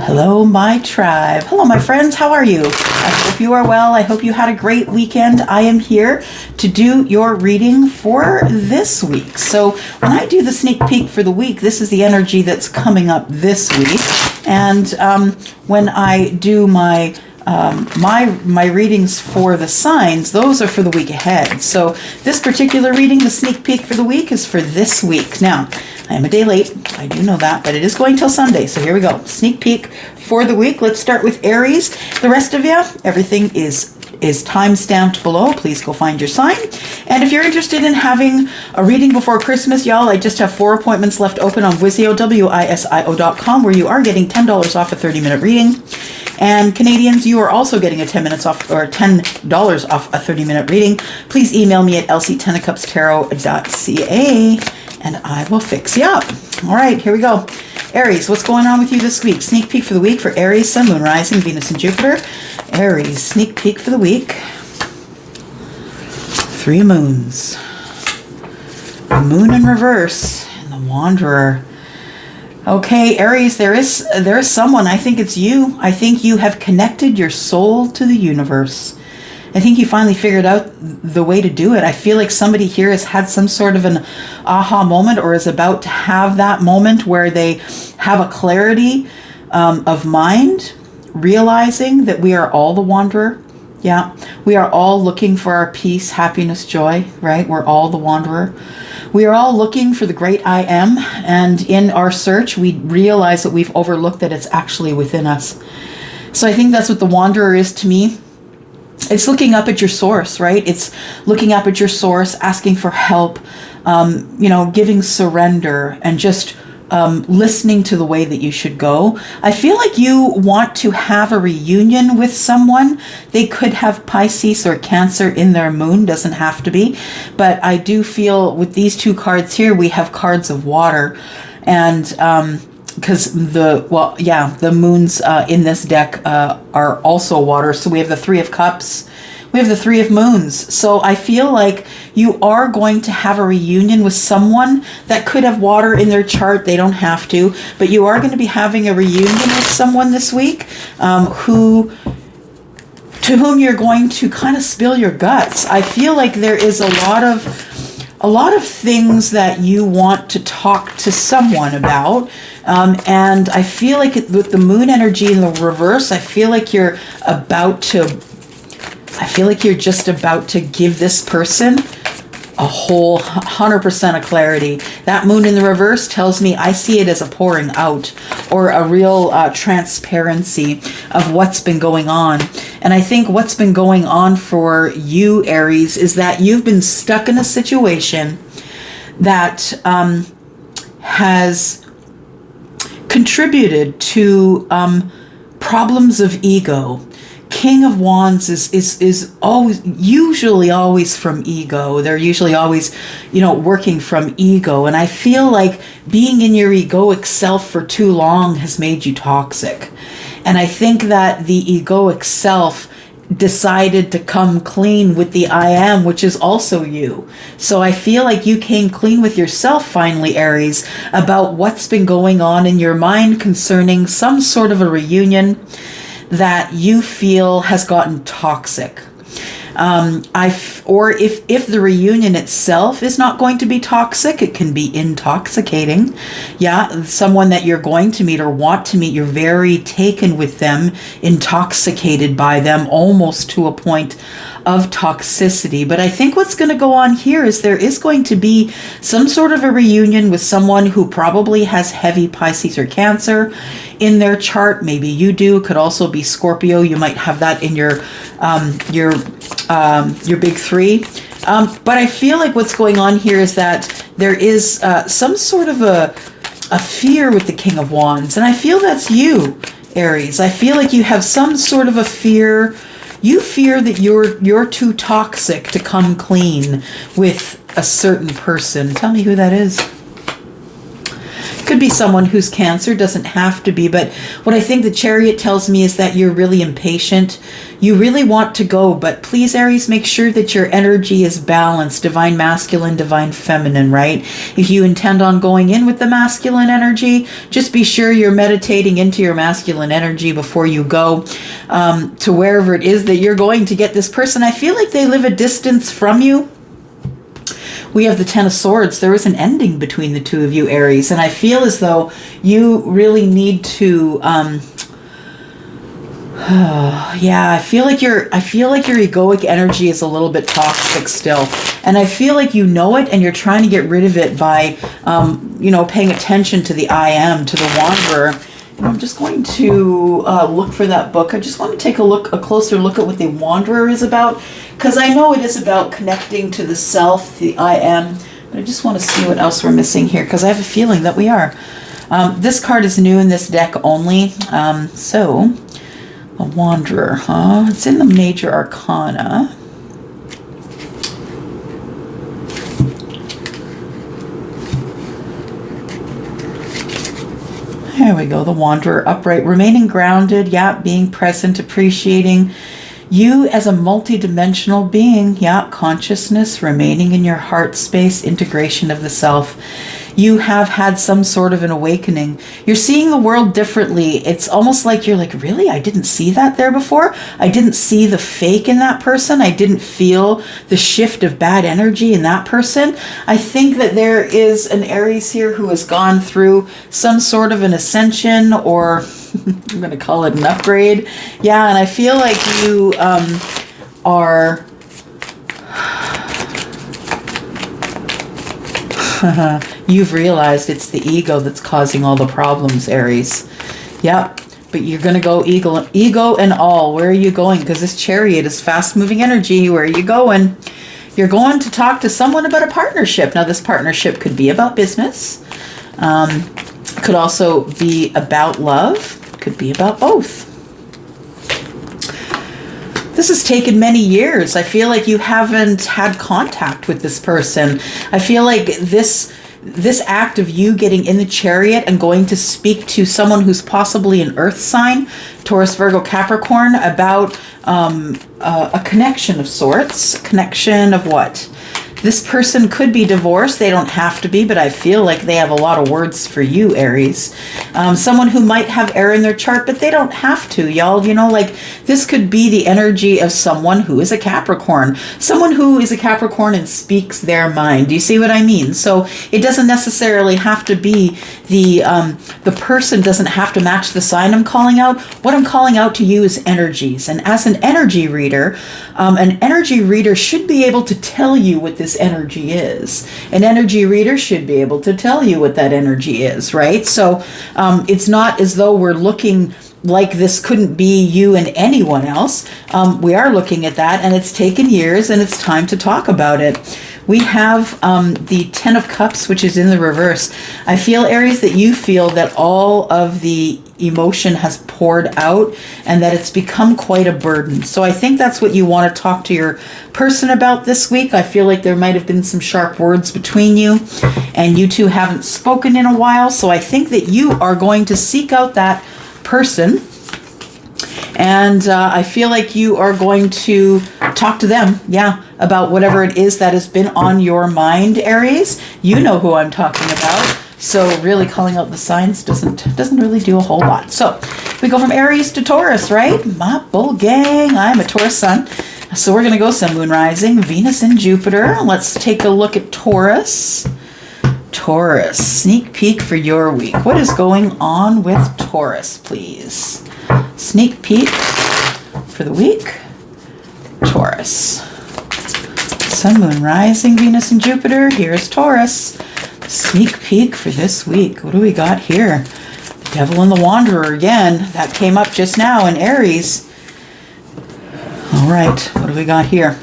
Hello, my tribe. Hello, my friends. How are you? I hope you are well. I hope you had a great weekend. I am here to do your reading for this week. So when I do the sneak peek for the week, this is the energy that's coming up this week. And when I do my my readings for the signs, those are for the week ahead. So this particular reading, the sneak peek for the week, is for this week. Now, I am a day late, I do know that, but it is going till Sunday, so here we go. Sneak peek for the week. Let's start with Aries. The rest of you, everything is time stamped below. Please go find your sign. And if you're interested in having a reading before Christmas, y'all, I just have 4 appointments left open on WISIO, WISIO.com, where you are getting $10 off a 30-minute reading. And Canadians, you are also getting a $10 off a 30-minute reading. Please email me at elsie10cupstarot.ca and I will fix you up. All right, here we go. Aries, what's going on with you this week? Sneak peek for the week for Aries, Sun, Moon, Rising, Venus, and Jupiter. Aries, sneak peek for the week. 3 moons. The moon in reverse and the wanderer. Okay, Aries, there is someone. I think it's you. I think you have connected your soul to the universe. I think you finally figured out the way to do it. I feel like somebody here has had some sort of an aha moment or is about to have that moment where they have a clarity of mind, realizing that we are all the wanderer. Yeah, we are all looking for our peace, happiness, joy, right? We're all the wanderer. We are all looking for the great I am, and in our search, we realize that we've overlooked that it's actually within us. So I think that's what the wanderer is to me. It's looking up at your source, right? It's looking up at your source, asking for help, giving surrender, and just listening to the way that you should go. I feel like you want to have a reunion with someone. They could have Pisces or Cancer in their moon, doesn't have to be. But I do feel with these 2 cards here, we have cards of water. And because the moons in this deck are also water. So we have the 3 of Cups. We have the 3 of Moons. So I feel like you are going to have a reunion with someone that could have water in their chart. They don't have to, but you are going to be having a reunion with someone this week to whom you're going to kind of spill your guts. I feel like there is a lot of things that you want to talk to someone about. And I feel like with the moon energy in the reverse, I feel like you're just about to give this person a whole 100% of clarity. That moon in the reverse tells me I see it as a pouring out or a real transparency of what's been going on. And I think what's been going on for you, Aries, is that you've been stuck in a situation that has contributed to problems of ego. King of Wands is usually always from ego. They're usually always, working from ego. And I feel like being in your egoic self for too long has made you toxic. And I think that the egoic self decided to come clean with the I am, which is also you. So I feel like you came clean with yourself finally, Aries, about what's been going on in your mind concerning some sort of a reunion that you feel has gotten toxic. Or if the reunion itself is not going to be toxic, it can be intoxicating. Yeah, someone that you're going to meet or want to meet, you're very taken with them, intoxicated by them, almost to a point of toxicity. But I think what's going to go on here is there is going to be some sort of a reunion with someone who probably has heavy Pisces or Cancer in their chart. Maybe you do. It could also be Scorpio. You might have that in your big 3. But I feel like what's going on here is that there is some sort of a fear with the King of Wands. And I feel that's you, Aries. I feel like you have some sort of a fear. You fear that you're too toxic to come clean with a certain person. Tell me who that is. Could be someone who's Cancer, doesn't have to be, but what I think the Chariot tells me is that you're really impatient. You really want to go, but please, Aries, make sure that your energy is balanced, divine masculine, divine feminine, right? If you intend on going in with the masculine energy, just be sure you're meditating into your masculine energy before you go to wherever it is that you're going to get this person. I feel like they live a distance from you. We have the Ten of Swords. There is an ending between the two of you, Aries, and I feel as though you really need to yeah, I feel like your egoic energy is a little bit toxic still, and I feel like you know it and you're trying to get rid of it by you know, paying attention to the I am, to the Wanderer. And I'm just going to look for that book. I just want to take a closer look at what the Wanderer is about, because I know it is about connecting to the self, the I am, but I just want to see what else we're missing here, because I have a feeling that we are. This card is new in this deck only, so a Wanderer, huh? It's in the Major Arcana. There we go, the Wanderer, upright, remaining grounded, yeah, being present, appreciating you as a multi-dimensional being, yeah, consciousness, remaining in your heart space, integration of the self. You have had some sort of an awakening. You're seeing the world differently. It's almost like you're like, really? I didn't see that there before. I didn't see the fake in that person. I didn't feel the shift of bad energy in that person. I think that there is an Aries here who has gone through some sort of an ascension, or I'm going to call it an upgrade. Yeah, and I feel like you are... You've realized it's the ego that's causing all the problems, Aries. Yep, but you're going to go ego and all. Where are you going? Because this Chariot is fast-moving energy. Where are you going? You're going to talk to someone about a partnership. Now, this partnership could be about business. Could also be about love. Could be about both. This has taken many years. I feel like you haven't had contact with this person. I feel like this act of you getting in the Chariot and going to speak to someone who's possibly an earth sign, Taurus, Virgo, Capricorn, about a connection of sorts. Connection of what? This person could be divorced. They don't have to be, but I feel like they have a lot of words for you, Aries. Someone who might have air in their chart, but they don't have to, y'all. You know, like, this could be the energy of someone who is a Capricorn. Someone who is a Capricorn and speaks their mind. Do you see what I mean? So it doesn't necessarily have to be the person doesn't have to match the sign I'm calling out. What I'm calling out to you is energies. And as an energy reader should be able to tell you what this energy is. An energy reader should be able to tell you what that energy is, right? So it's not as though we're looking like this couldn't be you and anyone else. We are looking at that, and it's taken years, and it's time to talk about it. We have the Ten of Cups, which is in the reverse. I feel, Aries, that you feel that all of the emotion has poured out and that it's become quite a burden. So I think that's what you want to talk to your person about this week. I feel like there might have been some sharp words between you, and you two haven't spoken in a while. So I think that you are going to seek out that person, and I feel like you are going to talk to them, yeah, about whatever it is that has been on your mind, Aries. You know who I'm talking about. So really calling out the signs doesn't really do a whole lot. So we go from Aries to Taurus, right? My bull gang. I'm a Taurus sun. So we're going to go Sun, Moon, Rising, Venus, and Jupiter. Let's take a look at Taurus. Taurus, sneak peek for your week. What is going on with Taurus, please? Sneak peek for the week. Taurus. Sun, Moon, Rising, Venus, and Jupiter. Here's Taurus. Sneak peek for this week. What do we got here? The Devil and the Wanderer again. That came up just now in Aries. All right, what do we got here?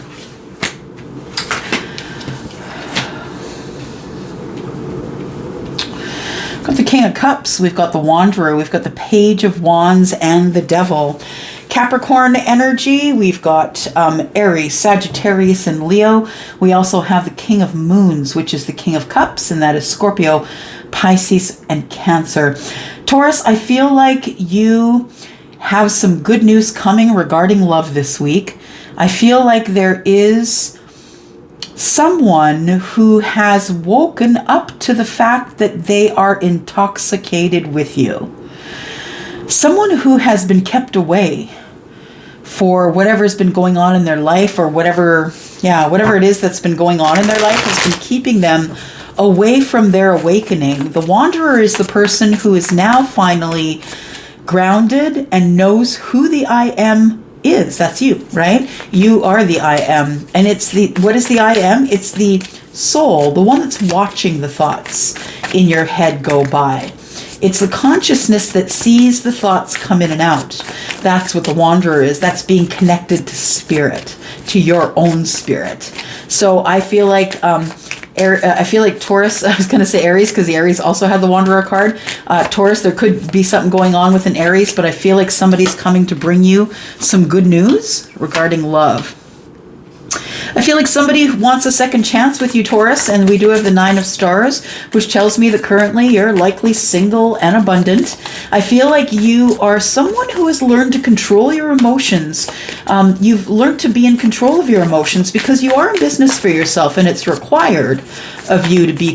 Got the King of Cups, we've got the Wanderer, we've got the Page of Wands, and the Devil. Capricorn energy, we've got Aries, Sagittarius, and Leo. We also have the King of Moons, which is the King of Cups, and that is Scorpio, Pisces, and Cancer. Taurus, I feel like you have some good news coming regarding love this week. I feel like there is someone who has woken up to the fact that they are intoxicated with you. Someone who has been kept away for whatever's been going on in their life, or whatever it is that's been going on in their life has been keeping them away from their awakening. The Wanderer is the person who is now finally grounded and knows who the I am is. That's you, right? You are the I am. And what is the I am? It's the soul, the one that's watching the thoughts in your head go by. It's the consciousness that sees the thoughts come in and out. That's what the Wanderer is. That's being connected to spirit, to your own spirit. So I feel like Taurus, I was going to say Aries because the Aries also had the Wanderer card. Taurus, there could be something going on with an Aries, but I feel like somebody's coming to bring you some good news regarding love. I feel like somebody wants a second chance with you, Taurus, and we do have the 9 of Stars, which tells me that currently you're likely single and abundant. I feel like you are someone who has learned to control your emotions. You've learned to be in control of your emotions because you are in business for yourself, and it's required of you to be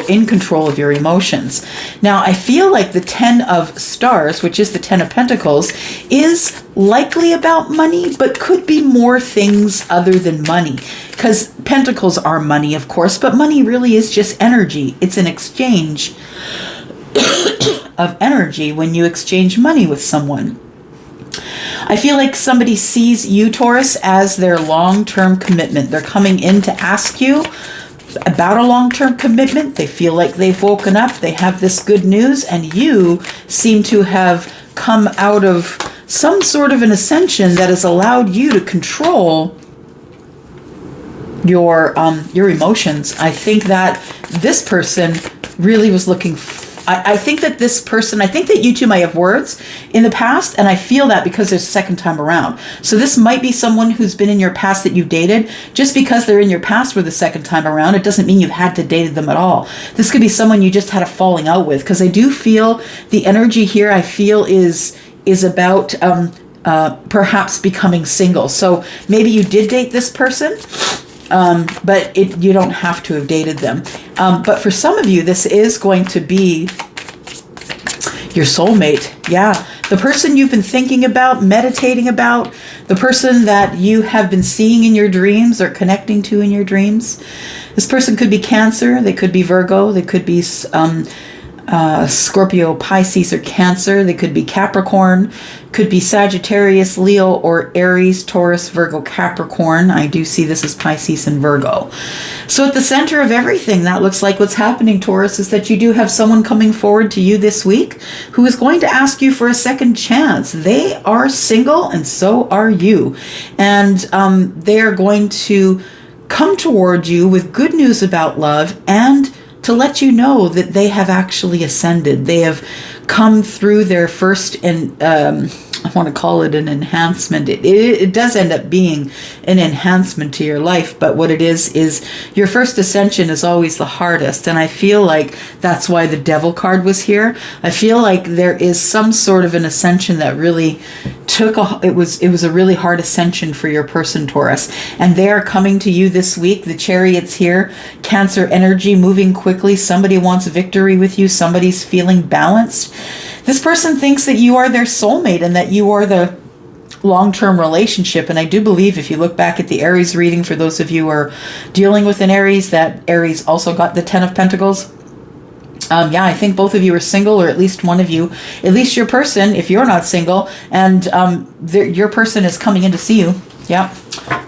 in control of your emotions. Now, I feel like the 10 of Stars, which is the 10 of Pentacles, is likely about money, but could be more things other than money. Because Pentacles are money, of course, but money really is just energy. It's an exchange of energy when you exchange money with someone. I feel like somebody sees you, Taurus, as their long-term commitment. They're coming in to ask you about a long-term commitment. They feel like they've woken up. They have this good news, and you seem to have come out of some sort of an ascension that has allowed you to control your emotions. I think that this person really was looking I think that you two might have words in the past, and I feel that because there's a second time around. So this might be someone who's been in your past that you've dated. Just because they're in your past for the second time around, it doesn't mean you've had to date them at all. This could be someone you just had a falling out with, because I do feel the energy here, I feel is about perhaps becoming single. So maybe you did date this person, but you don't have to have dated them. But for some of you, this is going to be your soulmate. Yeah. The person you've been thinking about, meditating about, the person that you have been seeing in your dreams or connecting to in your dreams. This person could be Cancer. They could be Virgo. They could be Scorpio, Pisces, or Cancer. They could be Capricorn, could be Sagittarius, Leo, or Aries, Taurus, Virgo, Capricorn. I do see this as Pisces and Virgo. So at the center of everything, that looks like what's happening, Taurus, is that you do have someone coming forward to you this week who is going to ask you for a second chance. They are single, and so are you. And they are going to come toward you with good news about love and to let you know that they have actually ascended. They have come through their first, and I want to call it an enhancement. It does end up being an enhancement to your life, but what it is your first ascension is always the hardest, and I feel like that's why the Devil card was here. I feel like there is some sort of an ascension that really it was a really hard ascension for your person, Taurus, and they are coming to you this week. The Chariot's here, Cancer energy, moving quickly. Somebody wants victory with you. Somebody's feeling balanced. This person thinks that you are their soulmate and that you are the long-term relationship. And I do believe, if you look back at the Aries reading, for those of you who are dealing with an Aries, that Aries also got the 10 of Pentacles. I think both of you are single, or at least one of you, at least your person, if you're not single, and your person is coming in to see you. Yeah,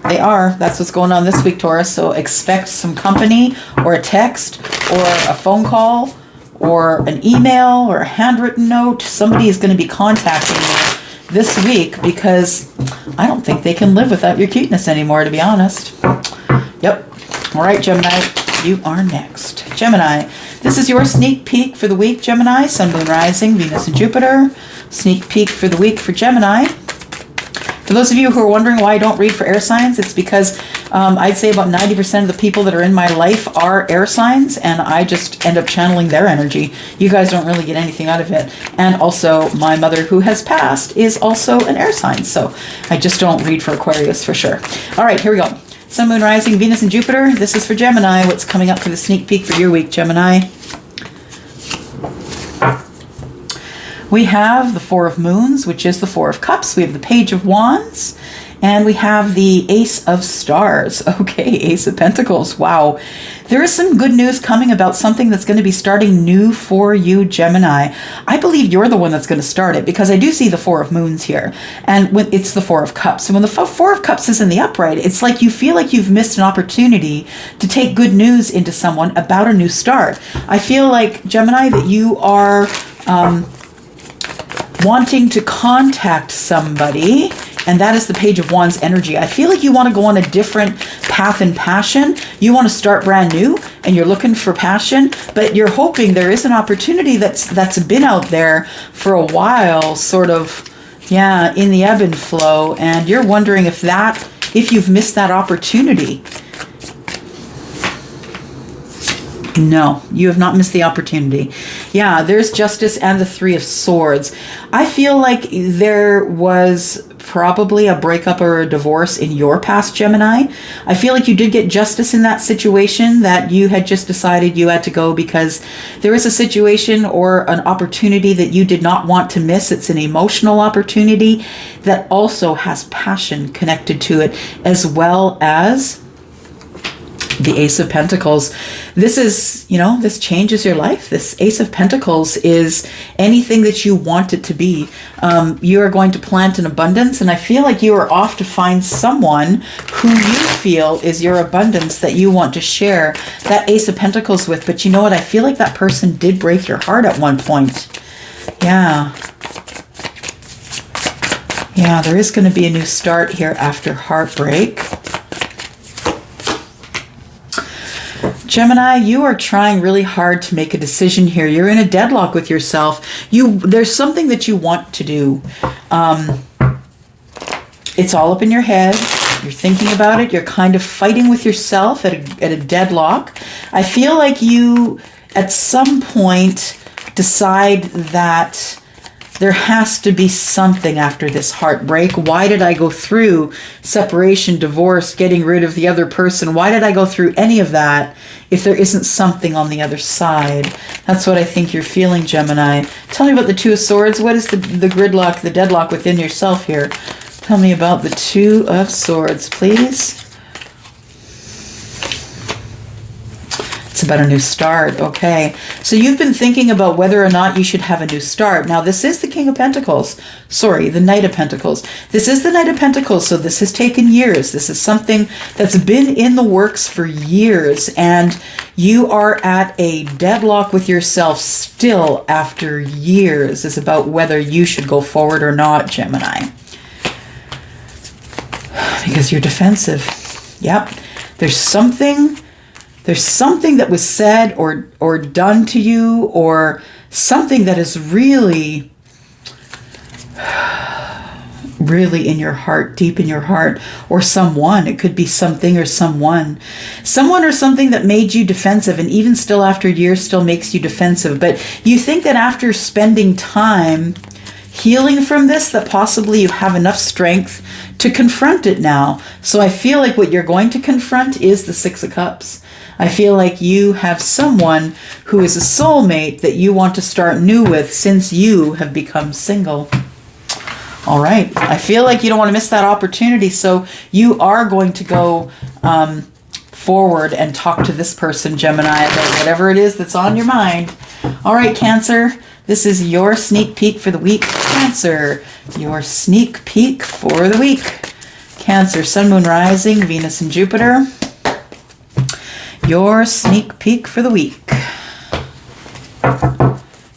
they are. That's what's going on this week, Taurus. So expect some company, or a text, or a phone call, or an email, or a handwritten note. Somebody is going to be contacting you this week, because I don't think they can live without your cuteness anymore, to be honest. Yep. All right, Gemini, you are next. Gemini, this is your sneak peek for the week, Gemini. Sun, Moon, Rising, Venus, and Jupiter. Sneak peek for the week for Gemini. For those of you who are wondering why I don't read for air signs, it's because I'd say about 90% of the people that are in my life are air signs, and I just end up channeling their energy. You guys don't really get anything out of it. And also, my mother, who has passed, is also an air sign, so I just don't read for Aquarius for sure. All right, here we go. Sun, Moon, Rising, Venus, and Jupiter. This is for Gemini. What's coming up for the sneak peek for your week, Gemini? We have the Four of Moons, which is the Four of Cups. We have the Page of Wands, and we have the Ace of Stars. Okay, Ace of Pentacles. Wow. There is some good news coming about something that's going to be starting new for you, Gemini. I believe you're the one that's going to start it, because I do see the Four of Moons here, and when it's the Four of Cups. And when the Four of Cups is in the upright, it's like you feel like you've missed an opportunity to take good news into someone about a new start. I feel like, Gemini, that you are wanting to contact somebody, and that is the Page of Wands energy. I feel like you want to go on a different path in passion. You want to start brand new, and you're looking for passion, but you're hoping there is an opportunity that's been out there for a while, sort of, yeah, in the ebb and flow, and you're wondering if you've missed that opportunity. No, you have not missed the opportunity. Yeah, there's Justice and the Three of Swords. I feel like there was probably a breakup or a divorce in your past, Gemini. I feel like you did get justice in that situation, that you had just decided you had to go because there was a situation or an opportunity that you did not want to miss. It's an emotional opportunity that also has passion connected to it, as well as the Ace of Pentacles. This is, this changes your life. This Ace of Pentacles is anything that you want it to be. You are going to plant an abundance, and I feel like you are off to find someone who you feel is your abundance that you want to share that Ace of Pentacles with. But you know what? I feel like that person did break your heart at one point. Yeah. Yeah, there is going to be a new start here after heartbreak. Gemini, you are trying really hard to make a decision here. You're in a deadlock with yourself. There's something that you want to do. It's all up in your head. You're thinking about it. You're kind of fighting with yourself at a deadlock. I feel like you, at some point, decide that there has to be something after this heartbreak. Why did I go through separation, divorce, getting rid of the other person? Why did I go through any of that if there isn't something on the other side? That's what I think you're feeling, Gemini. Tell me about the Two of Swords. What is the gridlock, the deadlock within yourself here? Tell me about the Two of Swords, please. It's about a new start. Okay. So you've been thinking about whether or not you should have a new start. Now, this is the King of Pentacles. Sorry, the Knight of Pentacles. This is the Knight of Pentacles, so this has taken years. This is something that's been in the works for years, and you are at a deadlock with yourself still after years. It's about whether you should go forward or not, Gemini. Because you're defensive. Yep. There's something that was said or done to you, or something that is really, really in your heart, deep in your heart, or someone. It could be something or someone or something that made you defensive, and even still after years still makes you defensive. But you think that after spending time healing from this, that possibly you have enough strength to confront it now. So I feel like what you're going to confront is the Six of Cups. I feel like you have someone who is a soulmate that you want to start new with since you have become single. All right. I feel like you don't want to miss that opportunity, so you are going to go forward and talk to this person, Gemini, about whatever it is that's on your mind. All right, Cancer. This is your sneak peek for the week. Cancer, your sneak peek for the week. Cancer, Sun, Moon, Rising, Venus, and Jupiter. Your sneak peek for the week.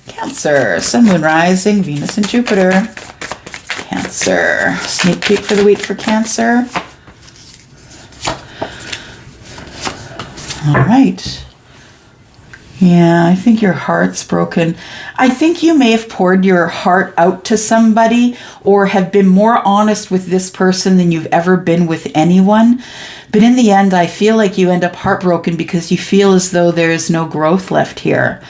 Cancer, Sun, Moon, Rising, Venus, and Jupiter. Cancer, sneak peek for the week for Cancer. All right. Yeah, I think your heart's broken. I think you may have poured your heart out to somebody or have been more honest with this person than you've ever been with anyone. But in the end, I feel like you end up heartbroken because you feel as though there is no growth left here.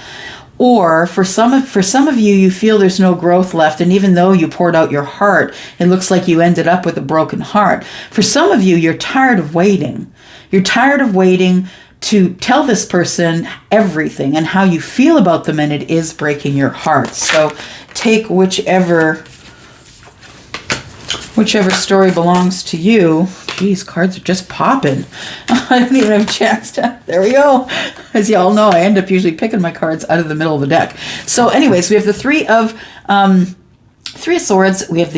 Or for some of you, you feel there's no growth left, and even though you poured out your heart, it looks like you ended up with a broken heart. For some of you, you're tired of waiting. You're tired of waiting to tell this person everything and how you feel about them, and it is breaking your heart. So take whichever story belongs to you. Geez, cards are just popping. I don't even have a chance to. There we go. As y'all know, I end up usually picking my cards out of the middle of the deck. So anyways, we have the Three of Swords. We have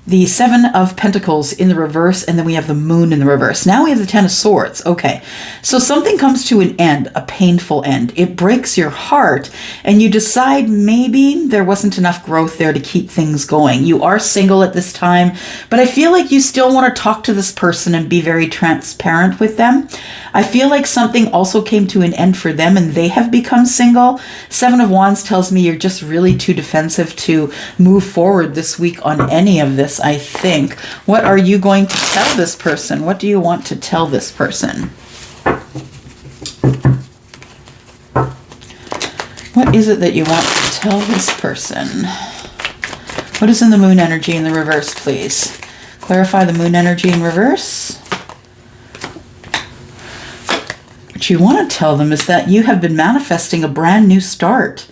the Seven of Pentacles in the reverse, and then we have the Moon in the reverse. Now we have the Ten of Swords. Okay, so something comes to an end, a painful end. It breaks your heart, and you decide maybe there wasn't enough growth there to keep things going. You are single at this time, but I feel like you still want to talk to this person and be very transparent with them. I feel like something also came to an end for them, and they have become single. Seven of Wands tells me you're just really too defensive to move forward this week on any of this, I think. What are you going to tell this person? What do you want to tell this person? What is it that you want to tell this person? What is in the Moon energy in the reverse, please? Clarify the Moon energy in reverse. What you want to tell them is that you have been manifesting a brand new start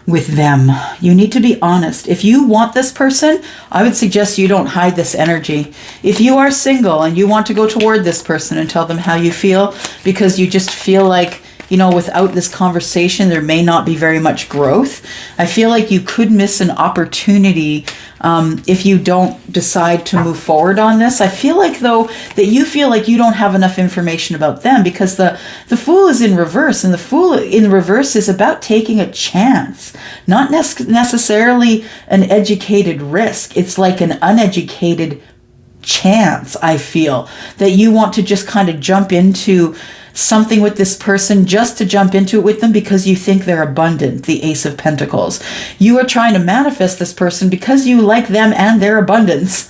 with them. You need to be honest. If you want this person, I would suggest you don't hide this energy. If you are single and you want to go toward this person and tell them how you feel, because you just feel like, you know, without this conversation, there may not be very much growth. I feel like you could miss an opportunity if you don't decide to move forward on this. I feel like, though, that you feel like you don't have enough information about them, because the Fool is in reverse, and the Fool in reverse is about taking a chance, not necessarily an educated risk. It's like an uneducated chance. I feel that you want to just kind of jump into something with this person, just to jump into it with them because you think they're abundant, the Ace of Pentacles. You are trying to manifest this person because you like them and their abundance.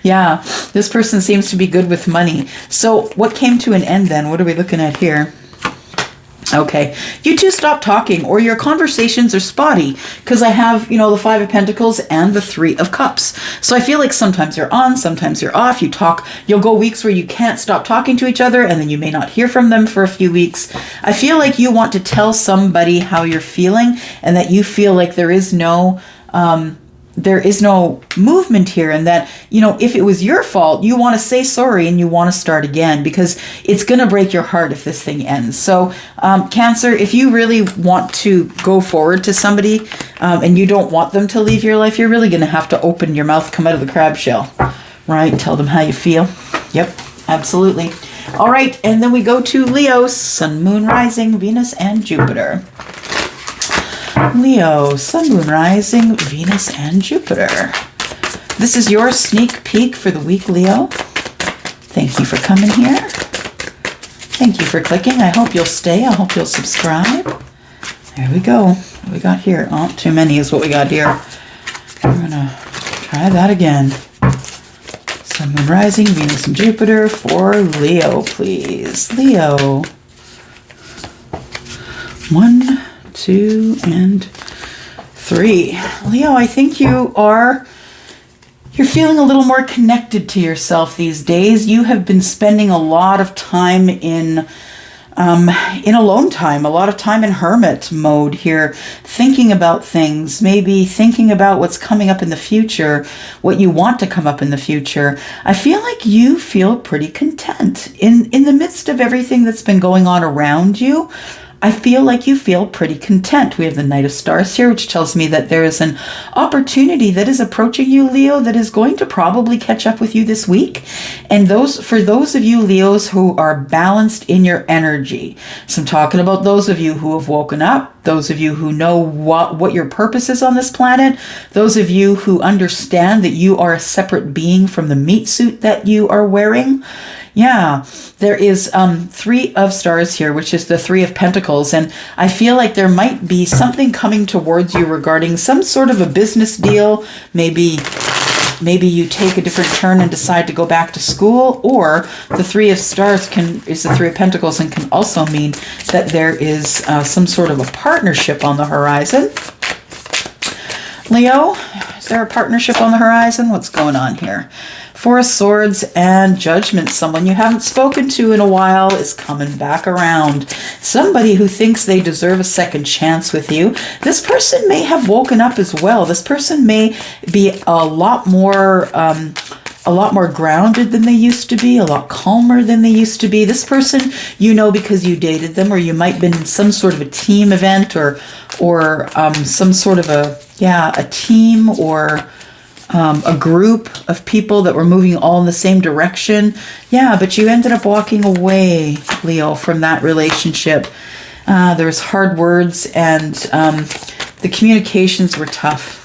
Yeah, this person seems to be good with money. So what came to an end then? What are we looking at here? Okay, you two stop talking, or your conversations are spotty, because I have, you know, the Five of Pentacles and the Three of Cups. So I feel like sometimes you're on, sometimes you're off. You talk, you'll go weeks where you can't stop talking to each other, and then you may not hear from them for a few weeks. I feel like you want to tell somebody how you're feeling, and that you feel like there is no movement here, and that, you know, if it was your fault, you want to say sorry and you want to start again, because it's going to break your heart if this thing ends. So Cancer, if you really want to go forward to somebody and you don't want them to leave your life, you're really going to have to open your mouth, come out of the crab shell, right? Tell them how you feel. Yep, absolutely. All right, and then we go to Leo, Sun, Moon, Rising, Venus, and Jupiter. Leo, Sun, Moon, Rising, Venus, and Jupiter. This is your sneak peek for the week, Leo. Thank you for coming here. Thank you for clicking. I hope you'll stay. I hope you'll subscribe. There we go. What we got here? Oh, too many is what we got here. We're going to try that again. Sun, Moon, Rising, Venus, and Jupiter for Leo, please. Leo. 1, 2, and 3. Leo, I think you're feeling a little more connected to yourself these days. You have been spending a lot of time in alone time, a lot of time in hermit mode here, thinking about things, maybe thinking about what's coming up in the future, what you want to come up in the future. I feel like you feel pretty content in the midst of everything that's been going on around you. I feel like you feel pretty content. We have the Knight of Stars here, which tells me that there is an opportunity that is approaching you, Leo, that is going to probably catch up with you this week. And for those of you, Leos, who are balanced in your energy. So I'm talking about those of you who have woken up, those of you who know what your purpose is on this planet, those of you who understand that you are a separate being from the meat suit that you are wearing. Yeah, there is 3 of stars here, which is the 3 of pentacles. And I feel like there might be something coming towards you regarding some sort of a business deal. Maybe you take a different turn and decide to go back to school, or the 3 of stars is the 3 of pentacles and can also mean that there is some sort of a partnership on the horizon. Leo, is there a partnership on the horizon? What's going on here? 4 of Swords and Judgment. Someone you haven't spoken to in a while is coming back around. Somebody who thinks they deserve a second chance with you. This person may have woken up as well. This person may be a lot more grounded than they used to be, a lot calmer than they used to be. This person, you know, because you dated them, or you might have been in some sort of a team event, or some sort of a team, or a group of people that were moving all in the same direction. Yeah, but you ended up walking away, Leo, from that relationship. There was hard words, and the communications were tough.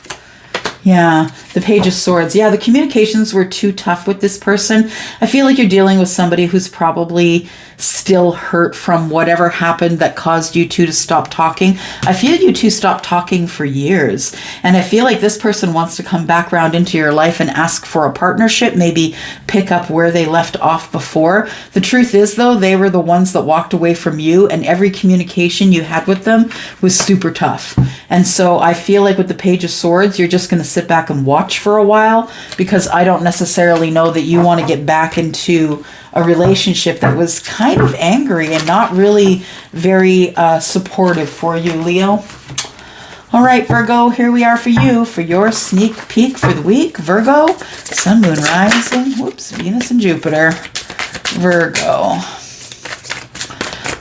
Yeah, the Page of Swords. Yeah, the communications were too tough with this person. I feel like you're dealing with somebody who's probably still hurt from whatever happened that caused you two to stop talking. I feel you two stopped talking for years. And I feel like this person wants to come back around into your life and ask for a partnership, maybe pick up where they left off before. The truth is, though, they were the ones that walked away from you, and every communication you had with them was super tough. And so I feel like with the Page of Swords, you're just going to sit back and watch for a while, because I don't necessarily know that you want to get back into a relationship that was kind of angry and not really very supportive for you, Leo. All right, Virgo, here we are for you for your sneak peek for the week. Virgo, Sun, Moon, Rising, Venus and Jupiter. Virgo.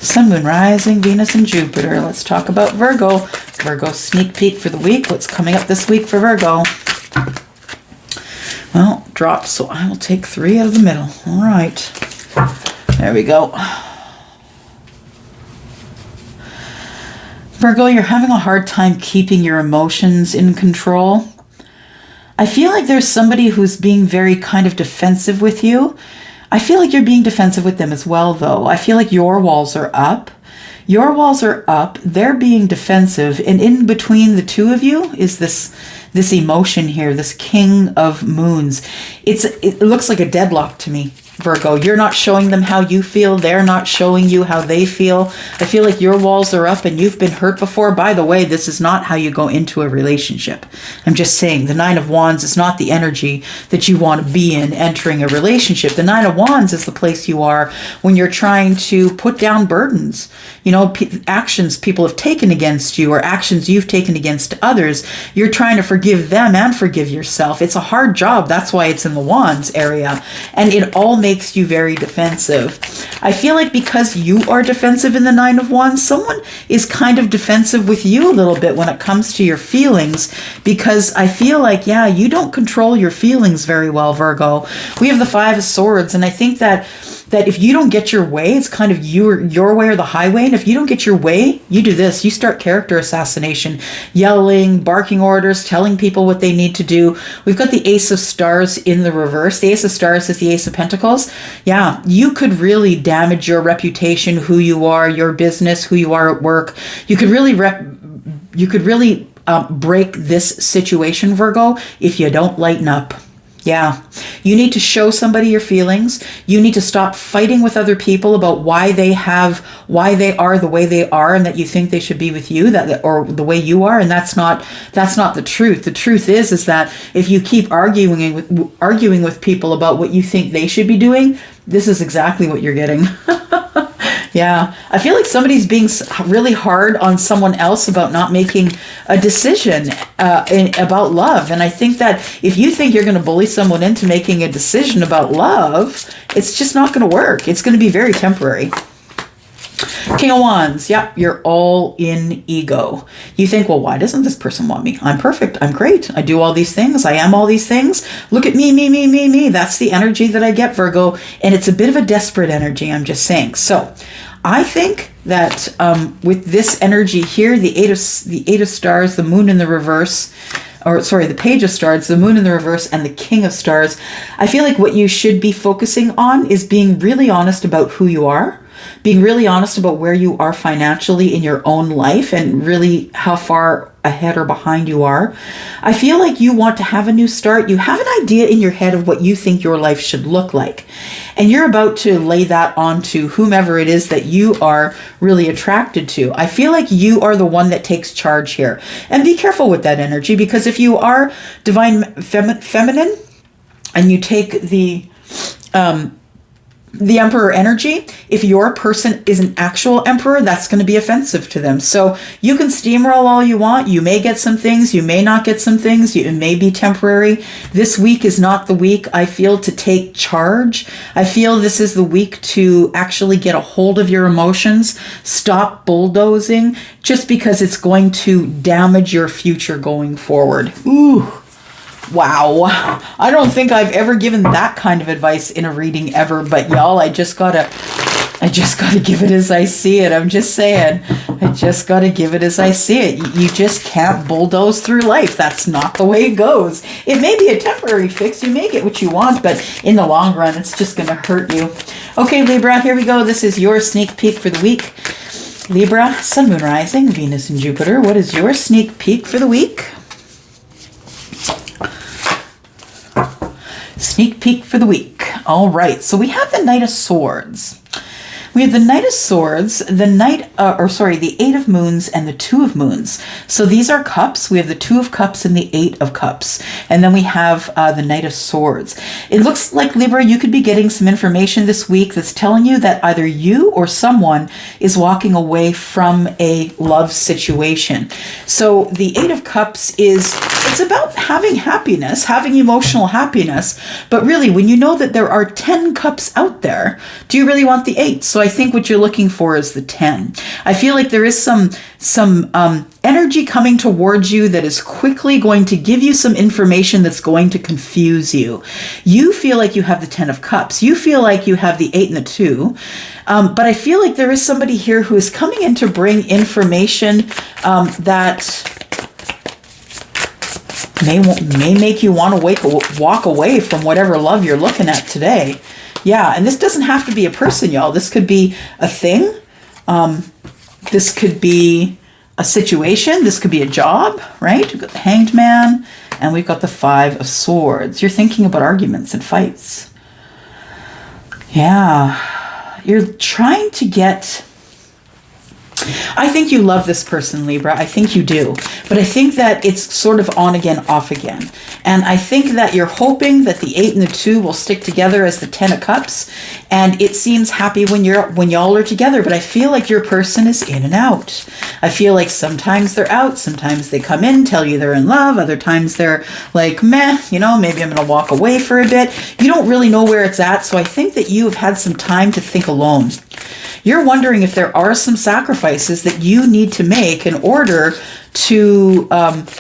Sun, Moon, Rising, Venus and Jupiter. Let's talk about Virgo. Virgo sneak peek for the week. What's coming up this week for Virgo? Well, dropped, so I will take 3 out of the middle. All right. There we go. Virgo, you're having a hard time keeping your emotions in control. I feel like there's somebody who's being very kind of defensive with you. I feel like you're being defensive with them as well, though. I feel like your walls are up. Your walls are up. They're being defensive. And in between the two of you is this emotion here, this King of Moons. It looks like a deadlock to me, Virgo. You're not showing them how you feel. They're not showing you how they feel. I feel like your walls are up and you've been hurt before. By the way, this is not how you go into a relationship. I'm just saying, the Nine of Wands is not the energy that you want to be in entering a relationship. The Nine of Wands is the place you are when you're trying to put down burdens. You know, actions people have taken against you, or actions you've taken against others. You're trying to forgive them and forgive yourself. It's a hard job. That's why it's in the Wands area. And it all makes you very defensive. I feel like because you are defensive in the Nine of Wands, someone is kind of defensive with you a little bit when it comes to your feelings, because I feel like, yeah, you don't control your feelings very well, Virgo. We have the Five of Swords, and I think that if you don't get your way, it's kind of your way or the highway. And if you don't get your way, you do this. You start character assassination, yelling, barking orders, telling people what they need to do. We've got the Ace of Stars in the reverse. The Ace of Stars is the Ace of Pentacles. Yeah, you could really damage your reputation, who you are, your business, who you are at work. You could really break this situation, Virgo, if you don't lighten up. Yeah, you need to show somebody your feelings. You need to stop fighting with other people about why they are the way they are, and that you think they should be with you, or the way you are, and that's not the truth. The truth is that if you keep arguing with people about what you think they should be doing, this is exactly what you're getting. Yeah, I feel like somebody's being really hard on someone else about not making a decision about love. And I think that if you think you're going to bully someone into making a decision about love, it's just not going to work. It's going to be very temporary. King of Wands, yeah, you're all in ego. You think, well, why doesn't this person want me? I'm perfect. I'm great. I do all these things. I am all these things. Look at me, me, me, me, me. That's the energy that I get, Virgo. And it's a bit of a desperate energy, I'm just saying. So I think that with this energy here, the Eight of Stars, the Moon in the reverse, or sorry, the Page of Stars, the Moon in the reverse, and the King of Stars. I feel like what you should be focusing on is being really honest about who you are, being really honest about where you are financially in your own life and really how far ahead or behind you are. I feel like you want to have a new start. You have an idea in your head of what you think your life should look like. And you're about to lay that on to whomever it is that you are really attracted to. I feel like you are the one that takes charge here. And be careful with that energy, because if you are divine feminine and you take the emperor energy, if your person is an actual emperor, that's going to be offensive to them. So you can steamroll all you want. You may get some things. You may not get some things. It may be temporary. This week is not the week, I feel, to take charge. I feel this is the week to actually get a hold of your emotions. Stop bulldozing just because it's going to damage your future going forward. Ooh. Wow. I don't think I've ever given that kind of advice in a reading ever, but y'all, I just gotta give it as I see it. I'm just saying, I just gotta give it as I see it. You just can't bulldoze through life. That's not the way it goes. It may be a temporary fix. You may get what you want, but in the long run, it's just gonna hurt you. Okay, Libra, here we go. This is your sneak peek for the week. Libra, Sun, Moon, Rising, Venus, and Jupiter. What is your sneak peek for the week? Sneak peek for the week. All right, so we have the Knight of Swords. We have the Knight of Swords, the Eight of Moons, and the Two of Moons. So these are cups. We have the Two of Cups and the Eight of Cups. And then we have the Knight of Swords. It looks like, Libra, you could be getting some information this week that's telling you that either you or someone is walking away from a love situation. So the Eight of Cups it's about having happiness, having emotional happiness. But really, when you know that there are 10 cups out there, do you really want the 8? So I think what you're looking for is the 10. I feel like there is some energy coming towards you that is quickly going to give you some information that's going to confuse you. You feel like you have the 10 of Cups. You feel like you have the 8 and the 2. But I feel like there is somebody here who is coming in to bring information that may make you want to walk away from whatever love you're looking at today. Yeah, and this doesn't have to be a person, y'all. This could be a thing. This could be a situation. This could be a job, right? We've got the Hanged Man, and we've got the Five of Swords. You're thinking about arguments and fights. Yeah, you're trying to get... I think you love this person, Libra. I think you do. But I think that it's sort of on again, off again. And I think that you're hoping that the 8 and the 2 will stick together as the 10 of Cups. And it seems happy when y'all are together. But I feel like your person is in and out. I feel like sometimes they're out. Sometimes they come in, tell you they're in love. Other times they're like, meh, maybe I'm going to walk away for a bit. You don't really know where it's at. So I think that you have had some time to think alone. You're wondering if there are some sacrifices that you need to make in order to, and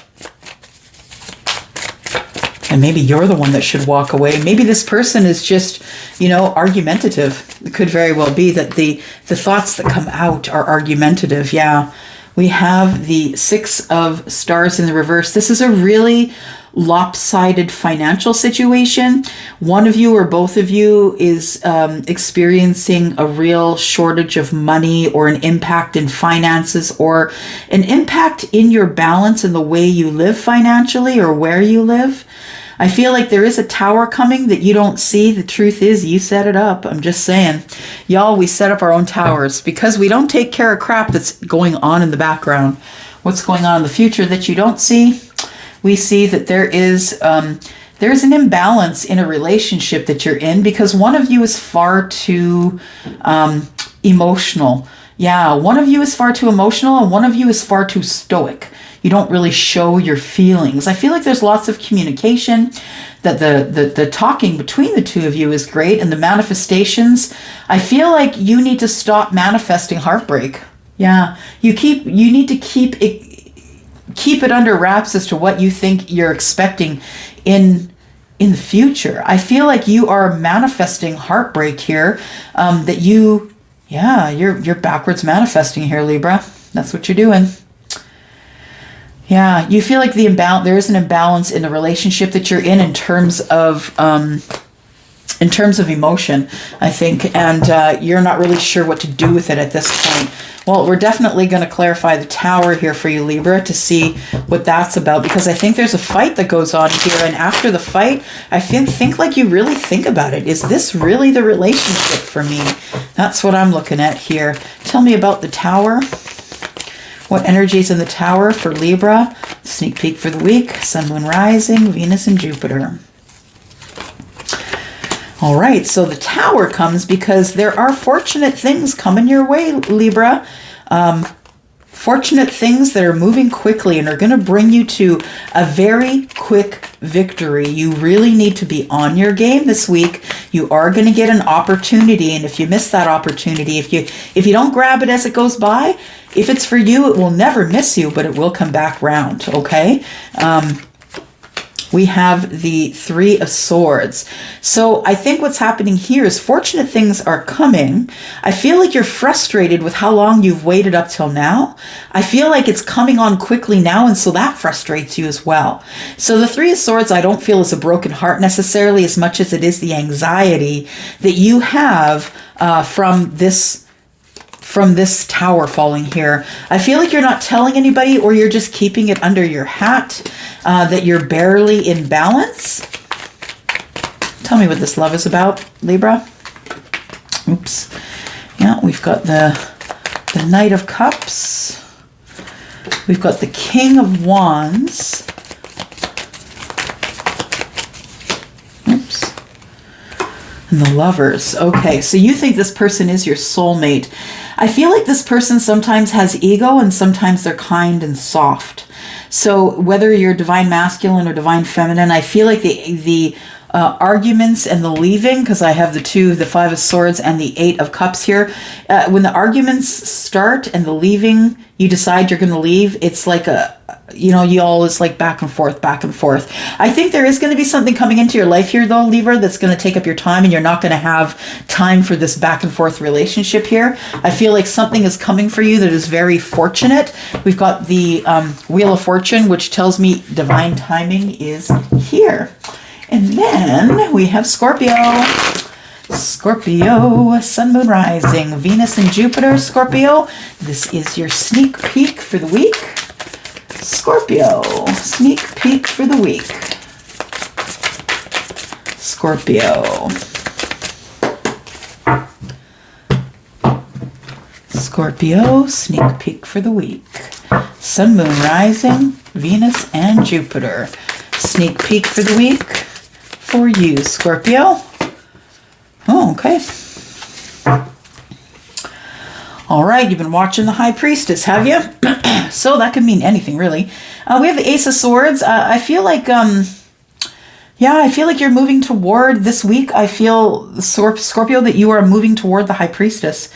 maybe you're the one that should walk away. Maybe this person is just, argumentative. It could very well be that the thoughts that come out are argumentative. Yeah. We have the Six of Stars in the reverse. This is a really lopsided financial situation. One of you or both of you is experiencing a real shortage of money, or an impact in finances, or an impact in your balance and the way you live financially, or where you live. I feel like there is a tower coming that you don't see. The truth is, you set it up. I'm just saying. Y'all, we set up our own towers because we don't take care of crap that's going on in the background. What's going on in the future that you don't see? We see that there's an imbalance in a relationship that you're in because one of you is far too emotional. Yeah, one of you is far too emotional and one of you is far too stoic. You don't really show your feelings. I feel like there's lots of communication, that the talking between the two of you is great, and the manifestations, I feel like you need to stop manifesting heartbreak. Yeah, you need to keep it under wraps as to what you think you're expecting in the future. I feel like you are manifesting heartbreak here, you're backwards manifesting here, Libra. That's what you're doing. Yeah, you feel like there is an imbalance in the relationship that you're in terms of emotion, I think, and you're not really sure what to do with it at this point. Well, we're definitely going to clarify the Tower here for you, Libra, to see what that's about, because I think there's a fight that goes on here, and after the fight, I think like you really think about it. Is this really the relationship for me? That's what I'm looking at here. Tell me about the Tower. What energy is in the Tower for Libra? Sneak peek for the week. Sun, Moon, Rising, Venus, and Jupiter. All right, so the Tower comes because there are fortunate things coming your way, Libra. Fortunate things that are moving quickly and are going to bring you to a very quick victory. You really need to be on your game this week. You are going to get an opportunity, and if you miss that opportunity, if you don't grab it as it goes by, if it's for you, it will never miss you, but it will come back round, okay? We have the Three of Swords. So I think what's happening here is fortunate things are coming. I feel like you're frustrated with how long you've waited up till now. I feel like it's coming on quickly now, and so that frustrates you as well. So the Three of Swords I don't feel is a broken heart necessarily, as much as it is the anxiety that you have from this Tower falling here. I feel like you're not telling anybody, or you're just keeping it under your hat, that you're barely in balance. Tell me what this love is about, Libra. Oops. Yeah, we've got the Knight of Cups. We've got the King of Wands. Oops. And the Lovers. Okay, so you think this person is your soulmate. I feel like this person sometimes has ego and sometimes they're kind and soft. So whether you're divine masculine or divine feminine, I feel like the arguments and the leaving, because I have the Five of Swords and the Eight of Cups here. When the arguments start and the leaving, you decide you're going to leave, it's like you always like back and forth, back and forth. I think there is going to be something coming into your life here, though, Libra, that's going to take up your time, and you're not going to have time for this back and forth relationship here. I feel like something is coming for you that is very fortunate. We've got the Wheel of Fortune, which tells me divine timing is here. And then we have Scorpio. Scorpio, Sun, Moon, Rising, Venus, and Jupiter. Scorpio, this is your sneak peek for the week. Scorpio, sneak peek for the week. Scorpio. Scorpio, sneak peek for the week. Sun, Moon, Rising, Venus, and Jupiter. Sneak peek for the week for you, Scorpio. Oh, okay. All right, you've been watching the High Priestess, have you? So that could mean anything, really. We have the Ace of Swords. I feel like, I feel like you're moving toward this week. I feel, Scorpio, that you are moving toward the High Priestess.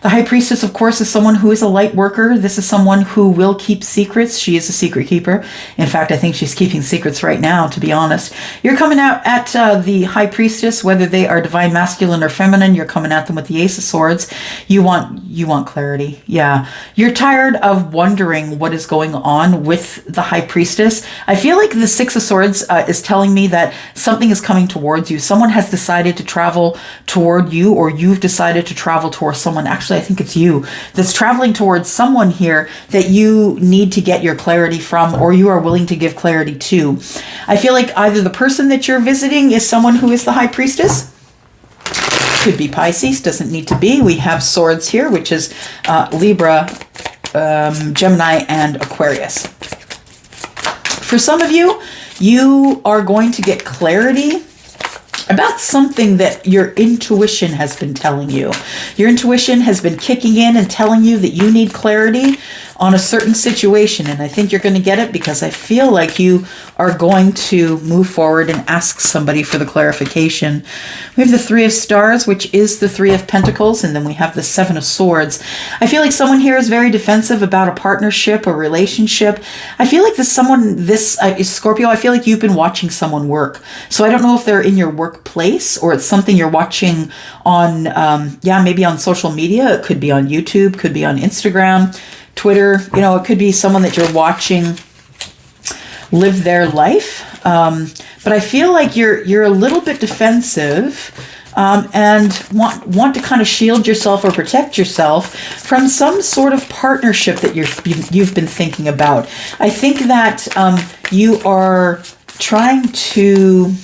The High Priestess, of course, is someone who is a light worker. This is someone who will keep secrets. She is a secret keeper. In fact, I think she's keeping secrets right now, to be honest. You're coming out at the High Priestess, whether they are divine masculine or feminine. You're coming at them with the Ace of Swords. You want clarity. Yeah. You're tired of wondering what is going on with the High Priestess. I feel like the Six of Swords is telling me that something is coming towards you. Someone has decided to travel toward you, or you've decided to travel towards someone. Actually, I think it's you that's traveling towards someone here that you need to get your clarity from, or you are willing to give clarity to. I feel like either the person that you're visiting is someone who is the High Priestess. Could be Pisces, doesn't need to be. We have Swords here, which is Libra, Gemini, and Aquarius. For some of you, you are going to get clarity about something that your intuition has been telling you. Your intuition has been kicking in and telling you that you need clarity on a certain situation, and I think you're going to get it, because I feel like you are going to move forward and ask somebody for the clarification. We have the Three of Stars, which is the Three of Pentacles, and then we have the Seven of Swords. I feel like someone here is very defensive about a partnership, a relationship. I feel like this Scorpio, I feel like you've been watching someone work. So I don't know if they're in your workplace or it's something you're watching on, maybe on social media. It could be on YouTube, could be on Instagram, Twitter. It could be someone that you're watching live their life. But I feel like you're a little bit defensive, and want to kind of shield yourself or protect yourself from some sort of partnership that you've been thinking about. I think that you are trying to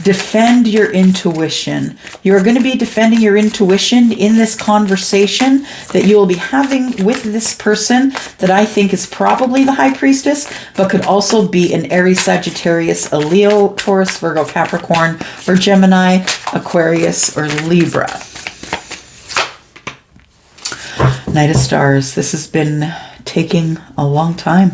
defend your intuition. You're going to be defending your intuition in this conversation that you will be having with this person that I think is probably the High Priestess, but could also be an Aries, Sagittarius, a Leo, Taurus, Virgo, Capricorn, or Gemini, Aquarius, or Libra. Knight of Stars. This has been taking a long time.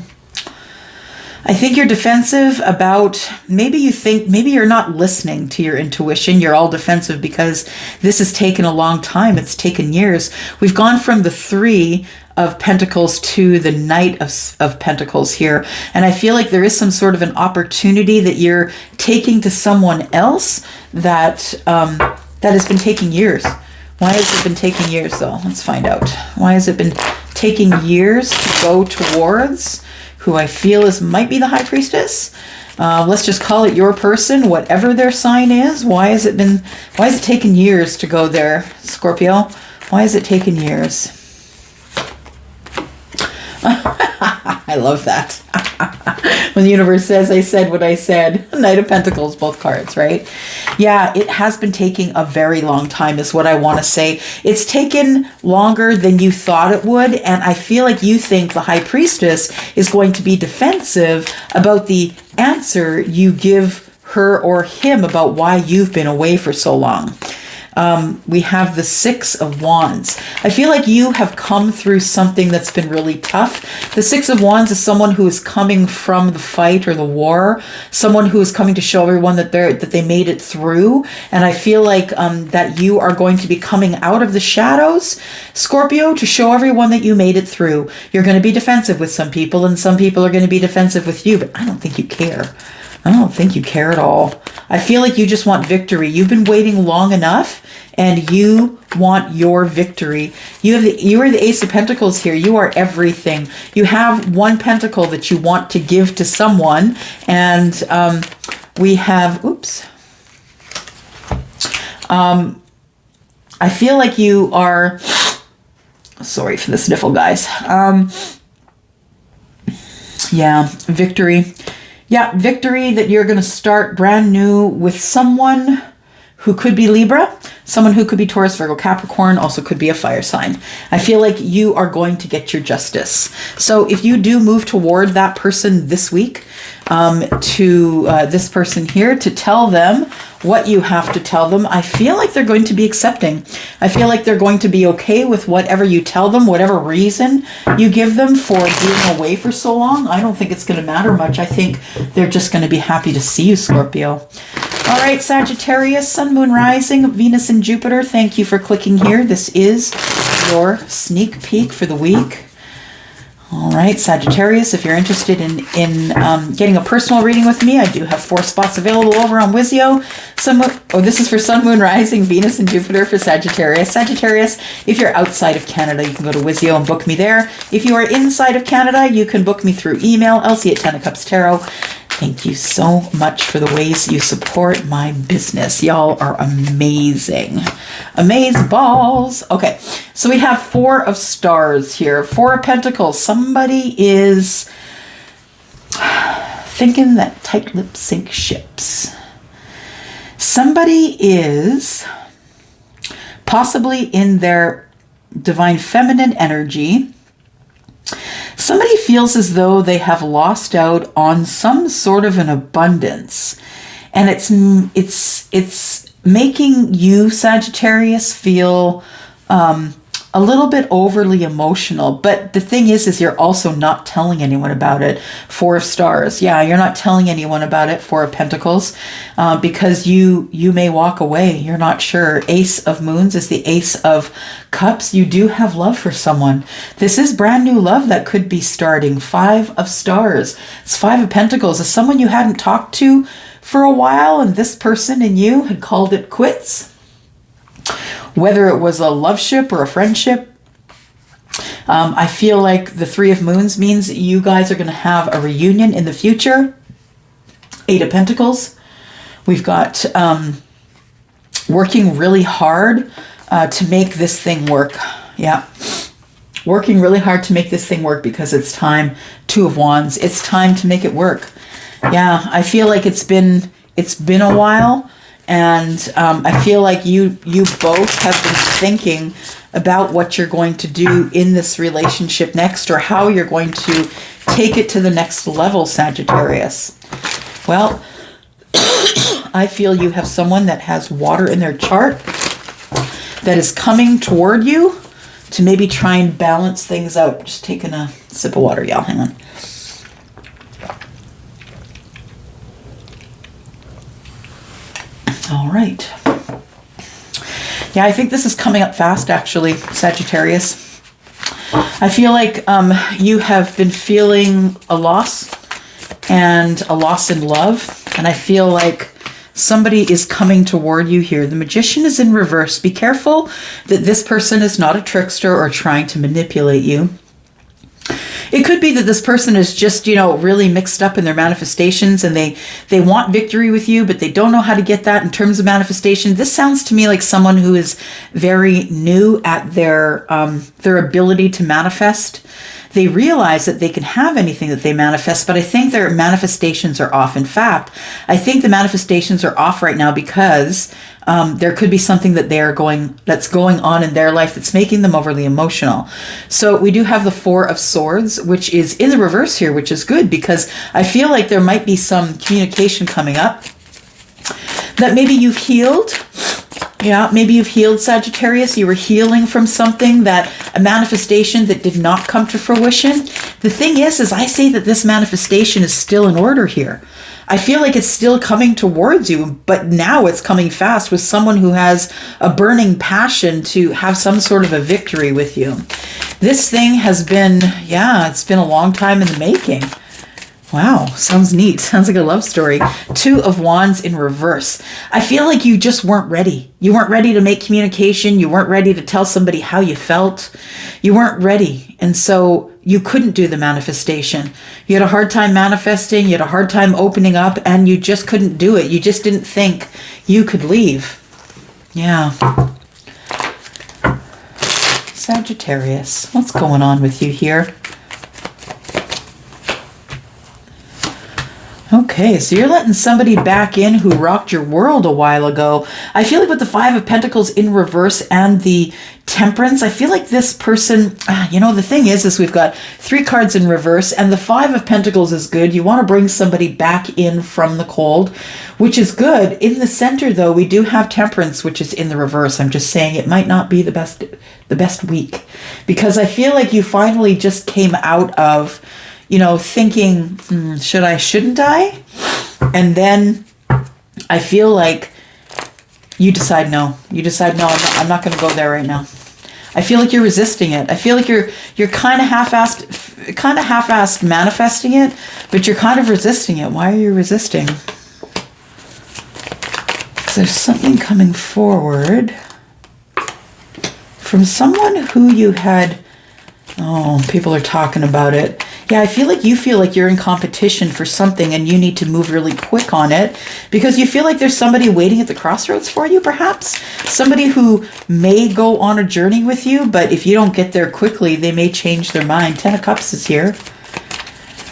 I think you're defensive about, maybe you're not listening to your intuition. You're all defensive because this has taken a long time. It's taken years. We've gone from the 3 of Pentacles to the Knight of Pentacles here. And I feel like there is some sort of an opportunity that you're taking to someone else that has been taking years. Why has it been taking years though? Let's find out. Why has it been taking years to go towards who I feel might be the High Priestess? Let's just call it your person, whatever their sign is. Why has it taken years to go there, Scorpio? Why has it taken years? I love that. When the universe says I said what I said. Knight of Pentacles, both cards, right? Yeah, it has been taking a very long time is what I want to say. It's taken longer than you thought it would, and I feel like you think the High Priestess is going to be defensive about the answer you give her or him about why you've been away for so long. We have the 6 of Wands. I feel like you have come through something that's been really tough. The 6 of Wands is someone who is coming from the fight or the war, someone who is coming to show everyone that they made it through. And I feel like that you are going to be coming out of the shadows, Scorpio, to show everyone that you made it through. You're going to be defensive with some people, and some people are going to be defensive with you, but I don't think you care. I don't think you care at all. I feel like you just want victory. You've been waiting long enough and you want your victory. You are the Ace of Pentacles here. You are everything. You have 1 pentacle that you want to give to someone. And we have, I feel like you are, sorry for the sniffle, guys. Yeah, victory. Yeah, victory that you're going to start brand new with someone who could be Libra, someone who could be Taurus, Virgo, Capricorn, also could be a fire sign. I feel like you are going to get your justice. So if you do move toward that person this week, to this person here, to tell them what you have to tell them, I feel like they're going to be accepting. I feel like they're going to be okay with whatever you tell them, whatever reason you give them for being away for so long. I don't think it's going to matter much. I think they're just going to be happy to see you, Scorpio. All right, Sagittarius, Sun, Moon, Rising, Venus, and Jupiter. Thank you for clicking here. This is your sneak peek for the week. All right, Sagittarius, if you're interested in getting a personal reading with me, I do have 4 spots available over on WISIO. This is for Sun, Moon, Rising, Venus, and Jupiter for Sagittarius. Sagittarius, if you're outside of Canada, you can go to WISIO and book me there. If you are inside of Canada, you can book me through email, Elsie@10ofcupstarot. Thank you so much for the ways you support my business. Y'all are amazing. Amazeballs. Okay, so we have 4 of Stars here. 4 of Pentacles. Somebody is thinking that tight lip sink ships. Somebody is possibly in their divine feminine energy. Somebody feels as though they have lost out on some sort of an abundance, and it's making you, Sagittarius, feel a little bit overly emotional. But the thing is you're also not telling anyone about it. 4 of Stars. Yeah, you're not telling anyone about it. 4 of Pentacles, because you may walk away. You're not sure. Ace of Moons is the Ace of Cups. You do have love for someone. This is brand new love that could be starting. 5 of Stars. It's 5 of Pentacles. It's someone you hadn't talked to for a while, and this person and you had called it quits. Whether it was a love ship or a friendship, I feel like the 3 of Moons means you guys are going to have a reunion in the future. Eight of Pentacles. We've got working really hard to make this thing work. Yeah. Working really hard to make this thing work because it's time. Two of Wands. It's time to make it work. Yeah, I feel like it's been a while, and I feel like you both have been thinking about what you're going to do in this relationship next, or how you're going to take it to the next level, Sagittarius. Well, I feel you have someone that has water in their chart that is coming toward you to maybe try and balance things out. Just taking a sip of water, y'all. Hang on. All right. Yeah, I think this is coming up fast, actually, Sagittarius. I feel like you have been feeling a loss and a loss in love. And I feel like somebody is coming toward you here. The Magician is in reverse. Be careful that this person is not a trickster or trying to manipulate you. It could be that this person is just, really mixed up in their manifestations, and they want victory with you, but they don't know how to get that in terms of manifestation. This sounds to me like someone who is very new at their ability to manifest. They realize that they can have anything that they manifest, but I think their manifestations are off. In fact, I think the manifestations are off right now because there could be something that that's going on in their life that's making them overly emotional. So we do have the Four of Swords, which is in the reverse here, which is good because I feel like there might be some communication coming up that maybe you've healed. Yeah, maybe you've healed, Sagittarius. You were healing from something, a manifestation that did not come to fruition. The thing is I say that this manifestation is still in order here. I feel like it's still coming towards you, but now it's coming fast with someone who has a burning passion to have some sort of a victory with you. This thing has been, it's been a long time in the making. Wow, sounds neat. Sounds like a love story. Two of Wands in reverse. I feel like you just weren't ready. You weren't ready to make communication. You weren't ready to tell somebody how you felt. You weren't ready. And so you couldn't do the manifestation. You had a hard time manifesting. You had a hard time opening up, and you just couldn't do it. You just didn't think you could leave. Yeah. Sagittarius, what's going on with you here? Okay, so you're letting somebody back in who rocked your world a while ago. I feel like with the Five of Pentacles in reverse and the Temperance, I feel like this person, the thing is we've got three cards in reverse, and the Five of Pentacles is good. You want to bring somebody back in from the cold, which is good. In the center, though, we do have Temperance, which is in the reverse. I'm just saying it might not be the best week, because I feel like you finally just came out of thinking, shouldn't I? And then I feel like you decide no. I'm not going to go there right now. I feel like you're resisting it. I feel like you're kind of half-assed manifesting it, but you're kind of resisting it. Why are you resisting? There's something coming forward from someone who you had. Oh, people are talking about it. Yeah, I feel like you're in competition for something and you need to move really quick on it because you feel like there's somebody waiting at the crossroads for you, perhaps. Somebody who may go on a journey with you, but if you don't get there quickly, they may change their mind. Ten of Cups is here.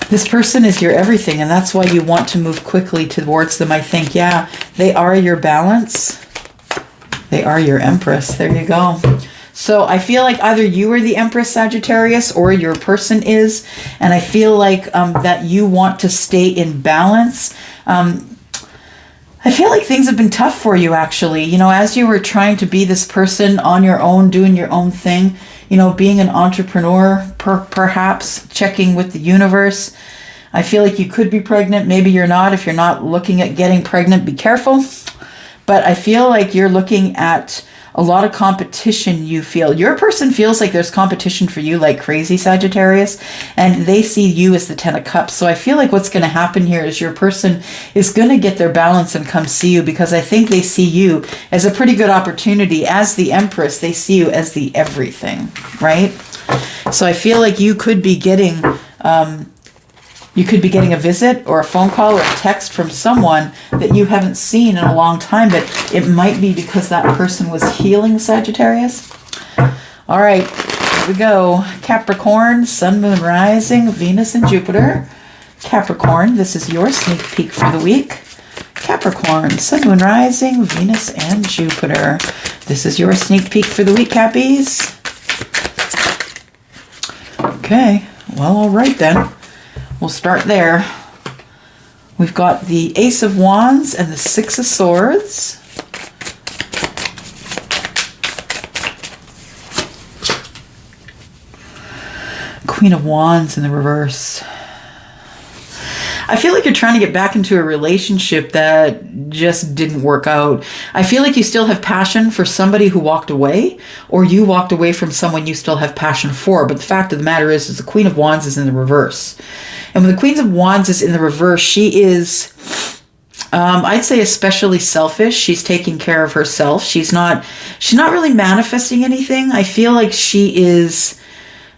This person is your everything, and that's why you want to move quickly towards them, I think. Yeah, they are your balance. They are your Empress. There you go. So I feel like either you are the Empress, Sagittarius, or your person is. And I feel like that you want to stay in balance. I feel like things have been tough for you, actually. As you were trying to be this person on your own, doing your own thing, being an entrepreneur, perhaps checking with the universe. I feel like you could be pregnant. Maybe you're not. If you're not looking at getting pregnant, be careful. But I feel like you're looking at a lot of competition. Your person feels like there's competition for you like crazy, Sagittarius, and they see you as the Ten of Cups. So I feel like what's going to happen here is your person is going to get their balance and come see you, because I think they see you as a pretty good opportunity. As the Empress, they see you as the everything, right? So I feel like you could be getting You could be getting a visit or a phone call or a text from someone that you haven't seen in a long time, but it might be because that person was healing, Sagittarius. All right, here we go. Capricorn, Sun, Moon, Rising, Venus, and Jupiter. Capricorn, this is your sneak peek for the week. Capricorn, Sun, Moon, Rising, Venus, and Jupiter. This is your sneak peek for the week, Cappies. Okay, well, all right then. We'll start there. We've got the Ace of Wands and the Six of Swords. Queen of Wands in the reverse. I feel like you're trying to get back into a relationship that just didn't work out. I feel like you still have passion for somebody who walked away, or you walked away from someone you still have passion for. But the fact of the matter is the Queen of Wands is in the reverse. And when the Queen of Wands is in the reverse, she is, I'd say, especially selfish. She's taking care of herself. She's not really manifesting anything. I feel like she is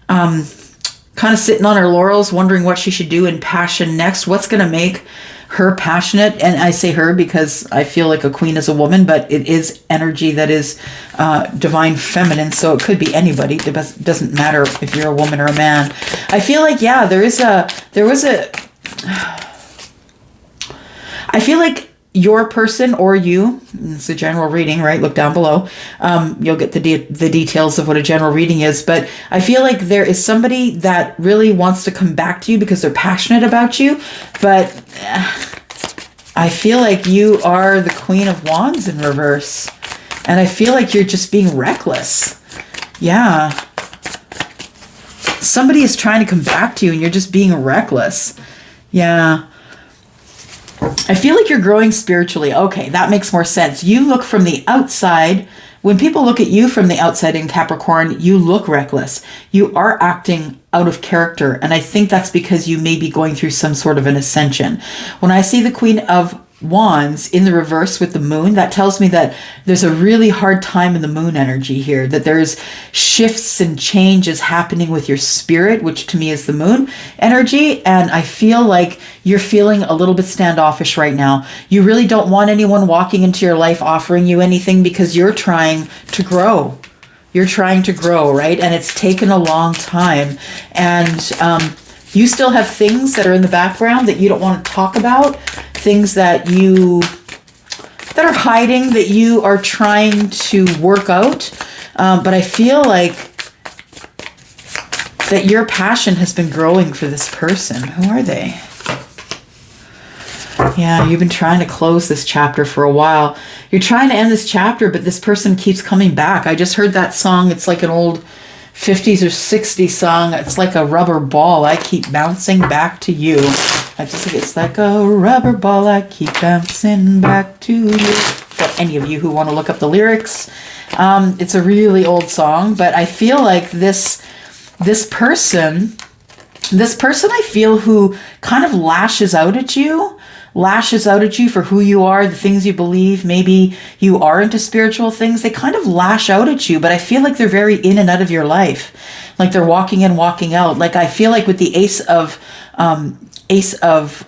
kind of sitting on her laurels, wondering what she should do in passion next. What's going to make her passionate? And I say her because I feel like a queen is a woman, but it is energy that is divine feminine. So it could be anybody. It doesn't matter if you're a woman or a man. I feel like, yeah, I feel like your person or you, it's a general reading, right? Look down below. You'll get the details of what a general reading is. But I feel like there is somebody that really wants to come back to you because they're passionate about you. But I feel like you are the Queen of Wands in reverse. And I feel like you're just being reckless. Yeah. Somebody is trying to come back to you and you're just being reckless. Yeah. I feel like you're growing spiritually. Okay, that makes more sense. You look from the outside. When people look at you from the outside in Capricorn, you look reckless. You are acting out of character. And I think that's because you may be going through some sort of an ascension. When I see the Queen of Wands in the reverse with the moon, that tells me that there's a really hard time in the moon energy here, that there's shifts and changes happening with your spirit, which to me is the moon energy. And I feel like you're feeling a little bit standoffish right now. You really don't want anyone walking into your life offering you anything because you're trying to grow. You're trying to grow, right? And it's taken a long time. And you still have things that are in the background that you don't want to talk about, things that are hiding, that you are trying to work out. But I feel like that your passion has been growing for this person. Who are they? Yeah, you've been trying to close this chapter for a while. You're trying to end this chapter, but this person keeps coming back. I just heard that song. It's like an old 50s or 60s song. It's like a rubber ball. I keep bouncing back to you. I just think it's like a rubber ball. I keep bouncing back to you. For any of you who want to look up the lyrics, it's a really old song. But I feel like this person I feel who kind of lashes out at you for who you are, the things you believe. Maybe you are into spiritual things. They kind of lash out at you, but I feel like they're very in and out of your life. Like they're walking in, walking out. Like I feel like with the Ace of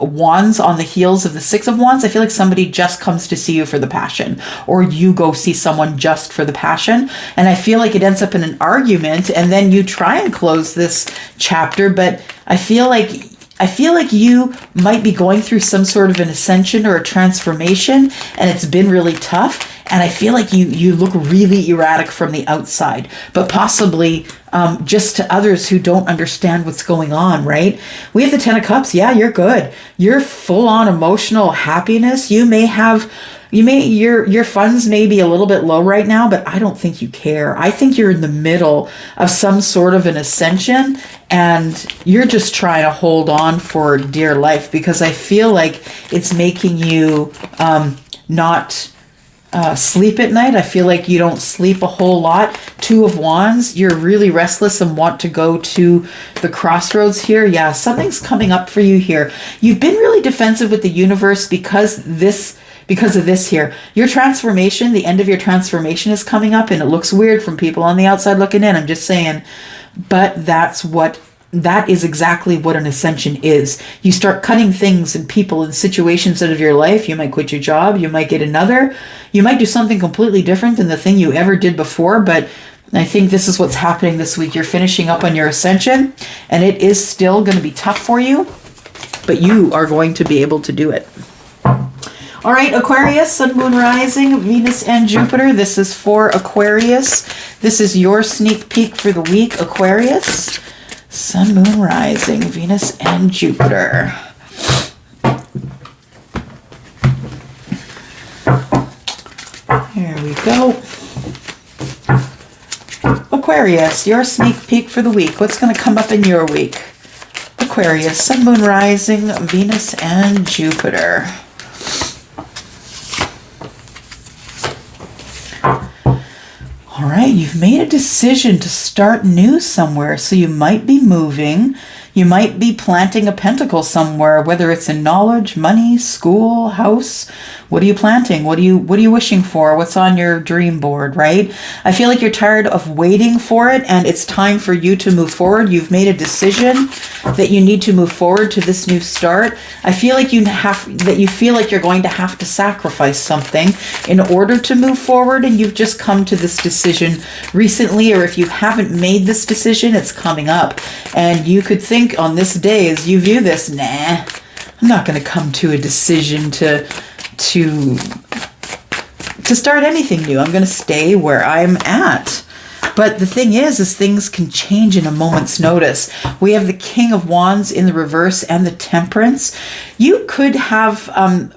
Wands on the heels of the Six of Wands, I feel like somebody just comes to see you for the passion, or you go see someone just for the passion. And I feel like it ends up in an argument, and then you try and close this chapter, but I feel like you might be going through some sort of an ascension or a transformation, and it's been really tough. And I feel like you look really erratic from the outside, but possibly just to others who don't understand what's going on, right? We have the Ten of Cups. Yeah, you're good. You're full on emotional happiness. Your funds may be a little bit low right now, but I don't think you care. I think you're in the middle of some sort of an ascension, and you're just trying to hold on for dear life, because I feel like it's making you not sleep at night. I feel like you don't sleep a whole lot. Two of Wands, you're really restless and want to go to the crossroads here. Yeah, something's coming up for you here. You've been really defensive with the universe because of this here. Your transformation, the end of your transformation is coming up, and it looks weird from people on the outside looking in. I'm just saying, but that's what that is exactly what an ascension is. You start cutting things and people and situations out of your life. You might quit your job. You might get another. You might do something completely different than the thing you ever did before. But I think this is what's happening this week. You're finishing up on your ascension, and it is still going to be tough for you, but you are going to be able to do it. All right, Aquarius, Sun, Moon, Rising, Venus, and Jupiter. This is for Aquarius. This is your sneak peek for the week, Aquarius. Sun, Moon, Rising, Venus, and Jupiter. There we go. Aquarius, your sneak peek for the week. What's going to come up in your week? Aquarius, Sun, Moon, Rising, Venus, and Jupiter. All right, you've made a decision to start new somewhere, so you might be moving. You might be planting a pentacle somewhere, whether it's in knowledge, money, school, house. What are you planting? What are you wishing for? What's on your dream board, right? I feel like you're tired of waiting for it, and it's time for you to move forward. You've made a decision that you need to move forward to this new start. I feel like you feel like you're going to have to sacrifice something in order to move forward, and you've just come to this decision recently, or if you haven't made this decision, it's coming up. And you could think on this day as you view this, nah, I'm not going to come to a decision to start anything new. I'm going to stay where I'm at. But the thing is things can change in a moment's notice. We have the King of Wands in the reverse and the Temperance. You could have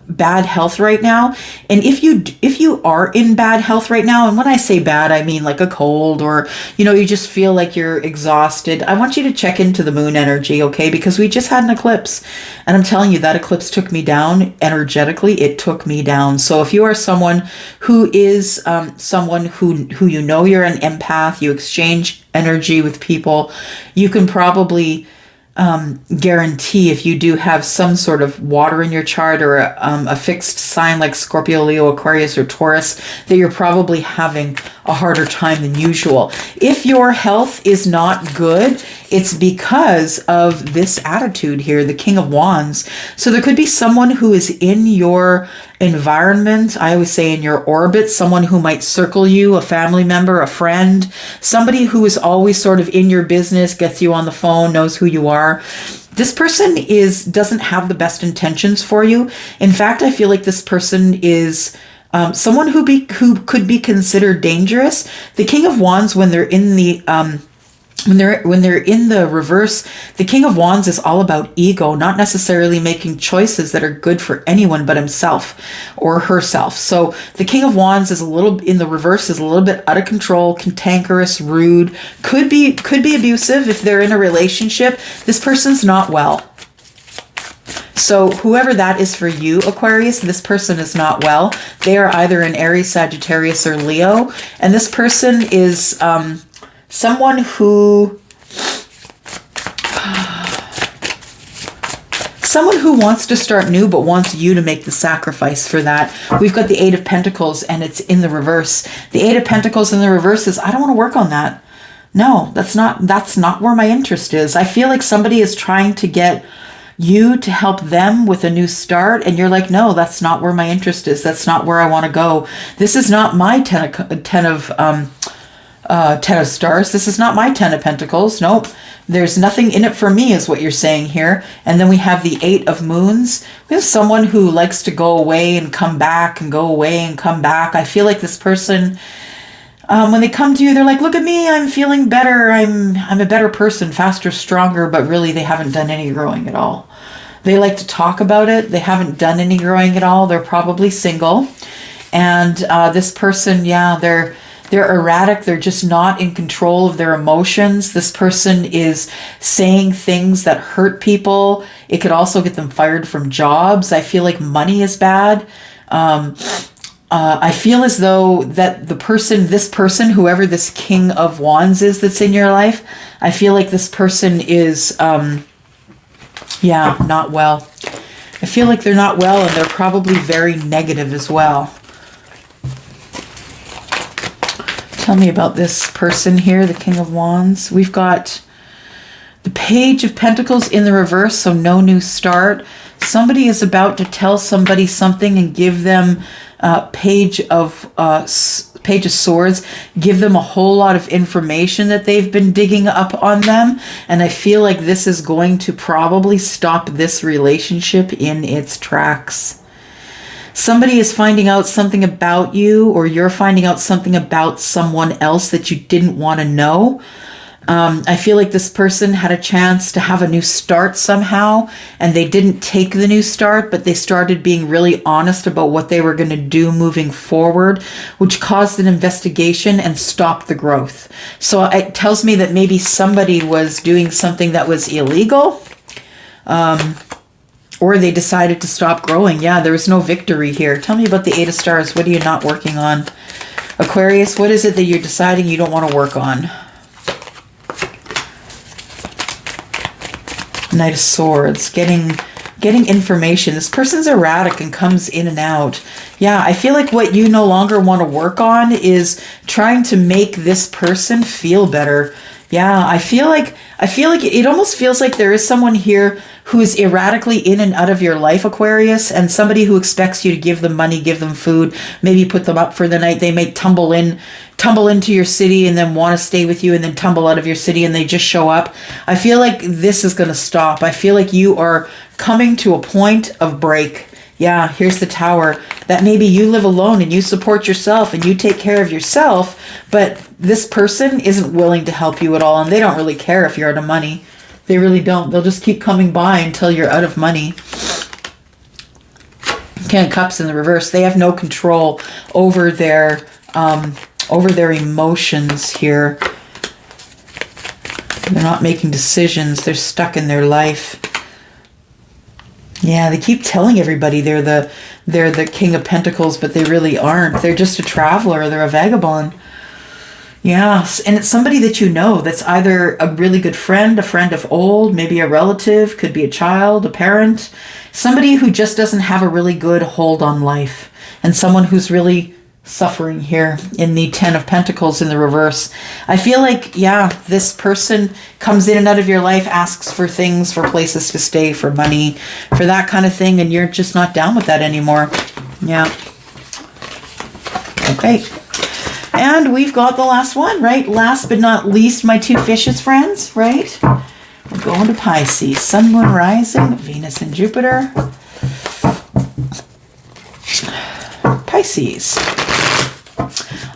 bad health right now. And if you are in bad health right now, and when I say bad, I mean like a cold, or, you just feel like you're exhausted, I want you to check into the moon energy, okay? Because we just had an eclipse. And I'm telling you, that eclipse took me down energetically. It took me down. So if you are someone who is someone who you're an empath, you exchange energy with people, you can probably guarantee, if you do have some sort of water in your chart, or a fixed sign like Scorpio, Leo, Aquarius, or Taurus, that you're probably having a harder time than usual. If your health is not good, it's because of this attitude here, the King of Wands. So there could be someone who is in your environment, I always say in your orbit, someone who might circle you, a family member, a friend, somebody who is always sort of in your business, gets you on the phone, knows who you are. This person doesn't have the best intentions for you. In fact, I feel like this person is someone who could be considered dangerous. The King of Wands, when they're in the when they're in the reverse, the King of Wands is all about ego, not necessarily making choices that are good for anyone but himself or herself. So the King of Wands is in the reverse, is a little bit out of control, cantankerous, rude, could be abusive if they're in a relationship. This person's not well. So whoever that is for you, Aquarius, this person is not well. They are either an Aries, Sagittarius, or Leo. And this person is someone who wants to start new, but wants you to make the sacrifice for that. We've got the Eight of Pentacles, and it's in the reverse. The Eight of Pentacles in the reverse is, I don't want to work on that. No, that's not where my interest is. I feel like somebody is trying to get you to help them with a new start, and you're like, no, that's not where my interest is. That's not where I want to go. This is not my ten of stars. This is not my 10 of pentacles. Nope. There's nothing in it for me, is what you're saying here. And then we have the 8 of moons. We have someone who likes to go away and come back and go away and come back. I feel like this person, when they come to you, they're like, look at me, I'm feeling better. I'm a better person, faster, stronger, but really they haven't done any growing at all. They like to talk about it. They haven't done any growing at all. They're probably single. And this person, yeah, they're erratic. They're just not in control of their emotions. This person is saying things that hurt people. It could also get them fired from jobs. I feel like money is bad. I feel as though that this person, whoever this King of Wands is that's in your life, I feel like this person is, not well. I feel like they're not well, and they're probably very negative as well. Tell me about this person here, the King of Wands. We've got The Page of Pentacles in the reverse, so no new start. Somebody is about to tell somebody something and give them Page of Swords, give them a whole lot of information that they've been digging up on them. And I feel like this is going to probably stop this relationship in its tracks. Somebody is finding out something about you, or you're finding out something about someone else that you didn't want to know. I feel like this person had a chance to have a new start somehow, and they didn't take the new start, but they started being really honest about what they were going to do moving forward, which caused an investigation and stopped the growth. So it tells me that maybe somebody was doing something that was illegal, or they decided to stop growing. Yeah, there was no victory here. Tell me about the Eight of Stars. What are you not working on? Aquarius, what is it that you're deciding you don't want to work on? Knight of Swords, getting information. This person's erratic and comes in and out. Yeah, I feel like what you no longer want to work on is trying to make this person feel better. Yeah, I feel like it almost feels like there is someone here who is erratically in and out of your life, Aquarius, and somebody who expects you to give them money, give them food, maybe put them up for the night. They may tumble into your city and then want to stay with you, and then tumble out of your city and they just show up. I feel like this is going to stop. I feel like you are coming to a point of break. Yeah, here's the Tower. That maybe you live alone and you support yourself and you take care of yourself, but this person isn't willing to help you at all, and they don't really care if you're out of money. They really don't. They'll just keep coming by until you're out of money. King of Cups in the reverse. They have no control over their emotions here. They're not making decisions. They're stuck in their life. Yeah, they keep telling everybody they're the King of Pentacles, but they really aren't. They're just a traveler. They're a vagabond. Yes, and it's somebody that you know that's either a really good friend, a friend of old, maybe a relative, could be a child, a parent, somebody who just doesn't have a really good hold on life, and someone who's really suffering here in the Ten of Pentacles in the reverse. I feel like, yeah, this person comes in and out of your life, asks for things, for places to stay, for money, for that kind of thing, and you're just not down with that anymore. Yeah. Okay. And we've got the last one, right? Last but not least, my two fishes friends, right? We're going to Pisces. Sun, Moon, Rising, Venus and Jupiter. Pisces.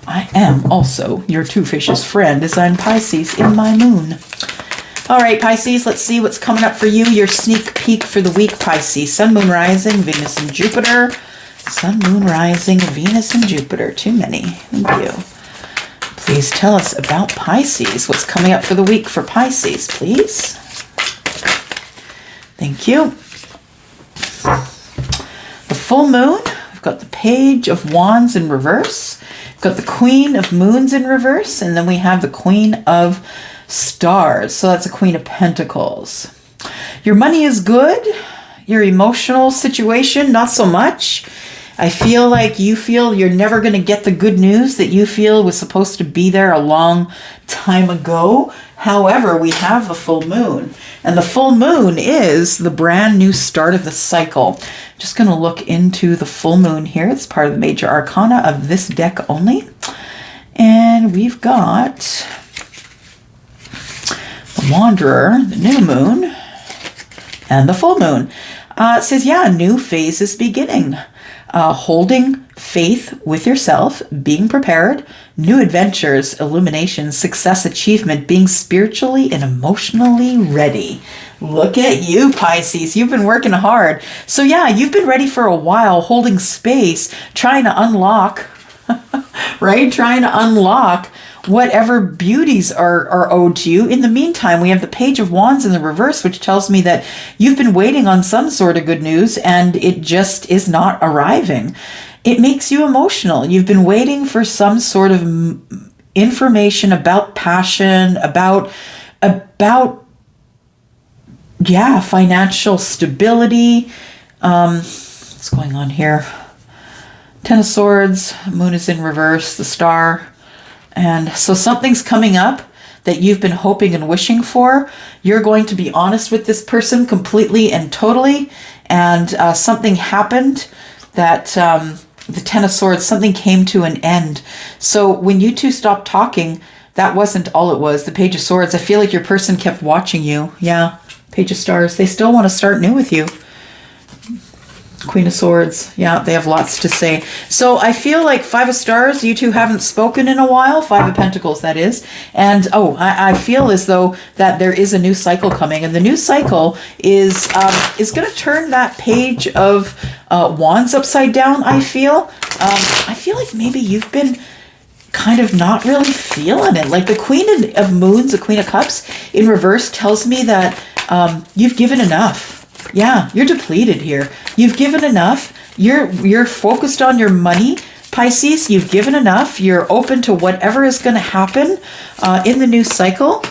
I am also your two fishes friend, as I'm Pisces in my moon. All right, Pisces, let's see what's coming up for you. Your sneak peek for the week, Pisces. Sun, Moon, Rising, Venus and Jupiter. Sun, Moon, Rising, Venus and Jupiter. Too many. Thank you. Please tell us about Pisces. What's coming up for the week for Pisces, please? Thank you. The full moon. We've got the Page of Wands in reverse. We've got the Queen of Moons in reverse. And then we have the Queen of Stars. So that's a Queen of Pentacles. Your money is good. Your emotional situation, not so much. I feel like you feel you're never going to get the good news that you feel was supposed to be there a long time ago. However, we have the full moon, and the full moon is the brand new start of the cycle. Just going to look into the full moon here. It's part of the major arcana of this deck only. And we've got the Wanderer, the new moon, and the full moon. It says, yeah, a new phase is beginning. Holding faith with yourself, being prepared, new adventures, illumination, success, achievement, being spiritually and emotionally ready. Look at you, Pisces. You've been working hard. So yeah, you've been ready for a while, holding space, trying to unlock, right? Trying to unlock whatever beauties are owed to you. In the meantime, we have the Page of Wands in the reverse, which tells me that you've been waiting on some sort of good news and it just is not arriving. It makes you emotional. You've been waiting for some sort of information about passion, about financial stability. What's going on here? Ten of Swords, Moon is in reverse, the Star. And so something's coming up that you've been hoping and wishing for. You're going to be honest with this person completely and totally. And something happened that the Ten of Swords, something came to an end. So when you two stopped talking, that wasn't all it was. The Page of Swords, I feel like your person kept watching you. Yeah, Page of Stars, they still want to start new with you. Queen of Swords, yeah, they have lots to say. So I feel like Five of Stars, you two haven't spoken in a while. Five of Pentacles, that is. And I feel as though that there is a new cycle coming, and the new cycle is going to turn that Page of Wands upside down. I feel like maybe you've been kind of not really feeling it. Like the Queen of Moons, the Queen of Cups in reverse tells me that you've given enough. Yeah, you're depleted here. You've given enough. You're focused on your money, Pisces. You've given enough. You're open to whatever is going to happen in the new cycle.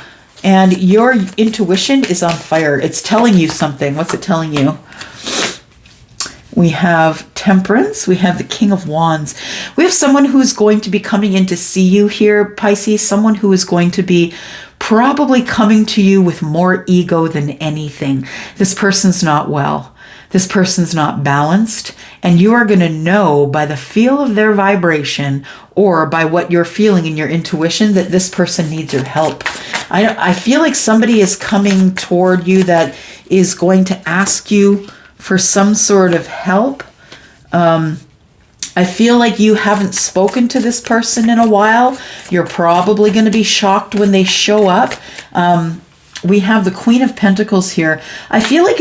And your intuition is on fire. It's telling you something. What's it telling you? We have Temperance. We have the King of Wands. We have someone who's going to be coming in to see you here, Pisces. Someone who is going to be probably coming to you with more ego than anything. This person's not well. This person's not balanced. And you are going to know by the feel of their vibration or by what you're feeling in your intuition that this person needs your help. I feel like somebody is coming toward you that is going to ask you for some sort of help. I feel like you haven't spoken to this person in a while. You're probably going to be shocked when they show up. We have the Queen of Pentacles here. I feel like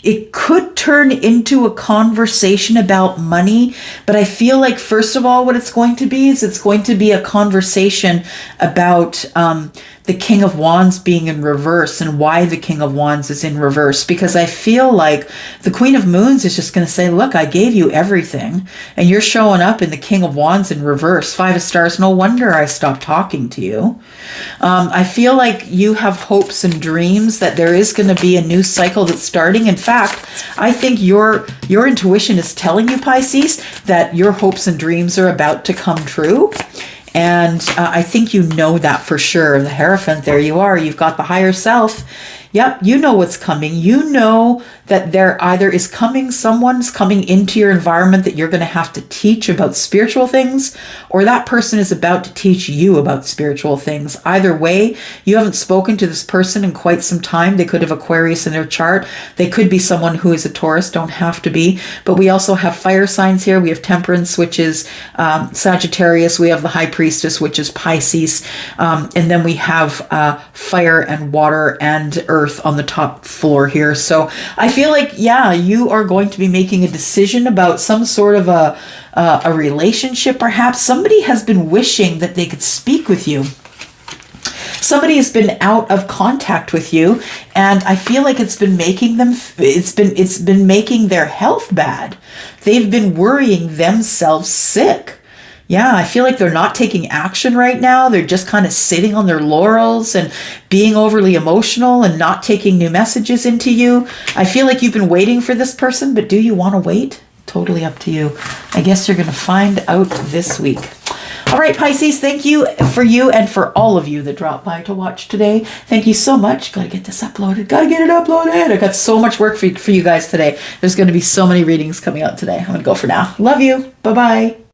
it could turn into a conversation about money, but I feel like first of all what it's going to be is it's going to be a conversation about the King of Wands being in reverse and why the King of Wands is in reverse. Because I feel like the Queen of Moons is just going to say, look, I gave you everything and you're showing up in the King of Wands in reverse. Five of Stars, no wonder I stopped talking to you. I feel like you have hopes and dreams that there is going to be a new cycle that's starting. In fact, I think your intuition is telling you, Pisces, that your hopes and dreams are about to come true. And I think you know that for sure. The Hierophant, there you are. You've got the higher self. Yep, you know what's coming. You know that there either is coming, someone's coming into your environment that you're going to have to teach about spiritual things, or that person is about to teach you about spiritual things. Either way, you haven't spoken to this person in quite some time. They could have Aquarius in their chart. They could be someone who is a Taurus, don't have to be. But we also have fire signs here. We have Temperance, which is Sagittarius. We have the High Priestess, which is Pisces. And then we have fire and water and earth on the top floor here. So I feel like, yeah, you are going to be making a decision about some sort of a relationship. Perhaps somebody has been wishing that they could speak with you. Somebody has been out of contact with you, and I feel like it's been making them, it's been making their health bad. They've been worrying themselves sick. Yeah, I feel like they're not taking action right now. They're just kind of sitting on their laurels and being overly emotional and not taking new messages into you. I feel like you've been waiting for this person, but do you want to wait? Totally up to you. I guess you're going to find out this week. All right, Pisces, thank you and for all of you that dropped by to watch today. Thank you so much. Got to get this uploaded. Got to get it uploaded. I got so much work for you guys today. There's going to be so many readings coming out today. I'm going to go for now. Love you. Bye-bye.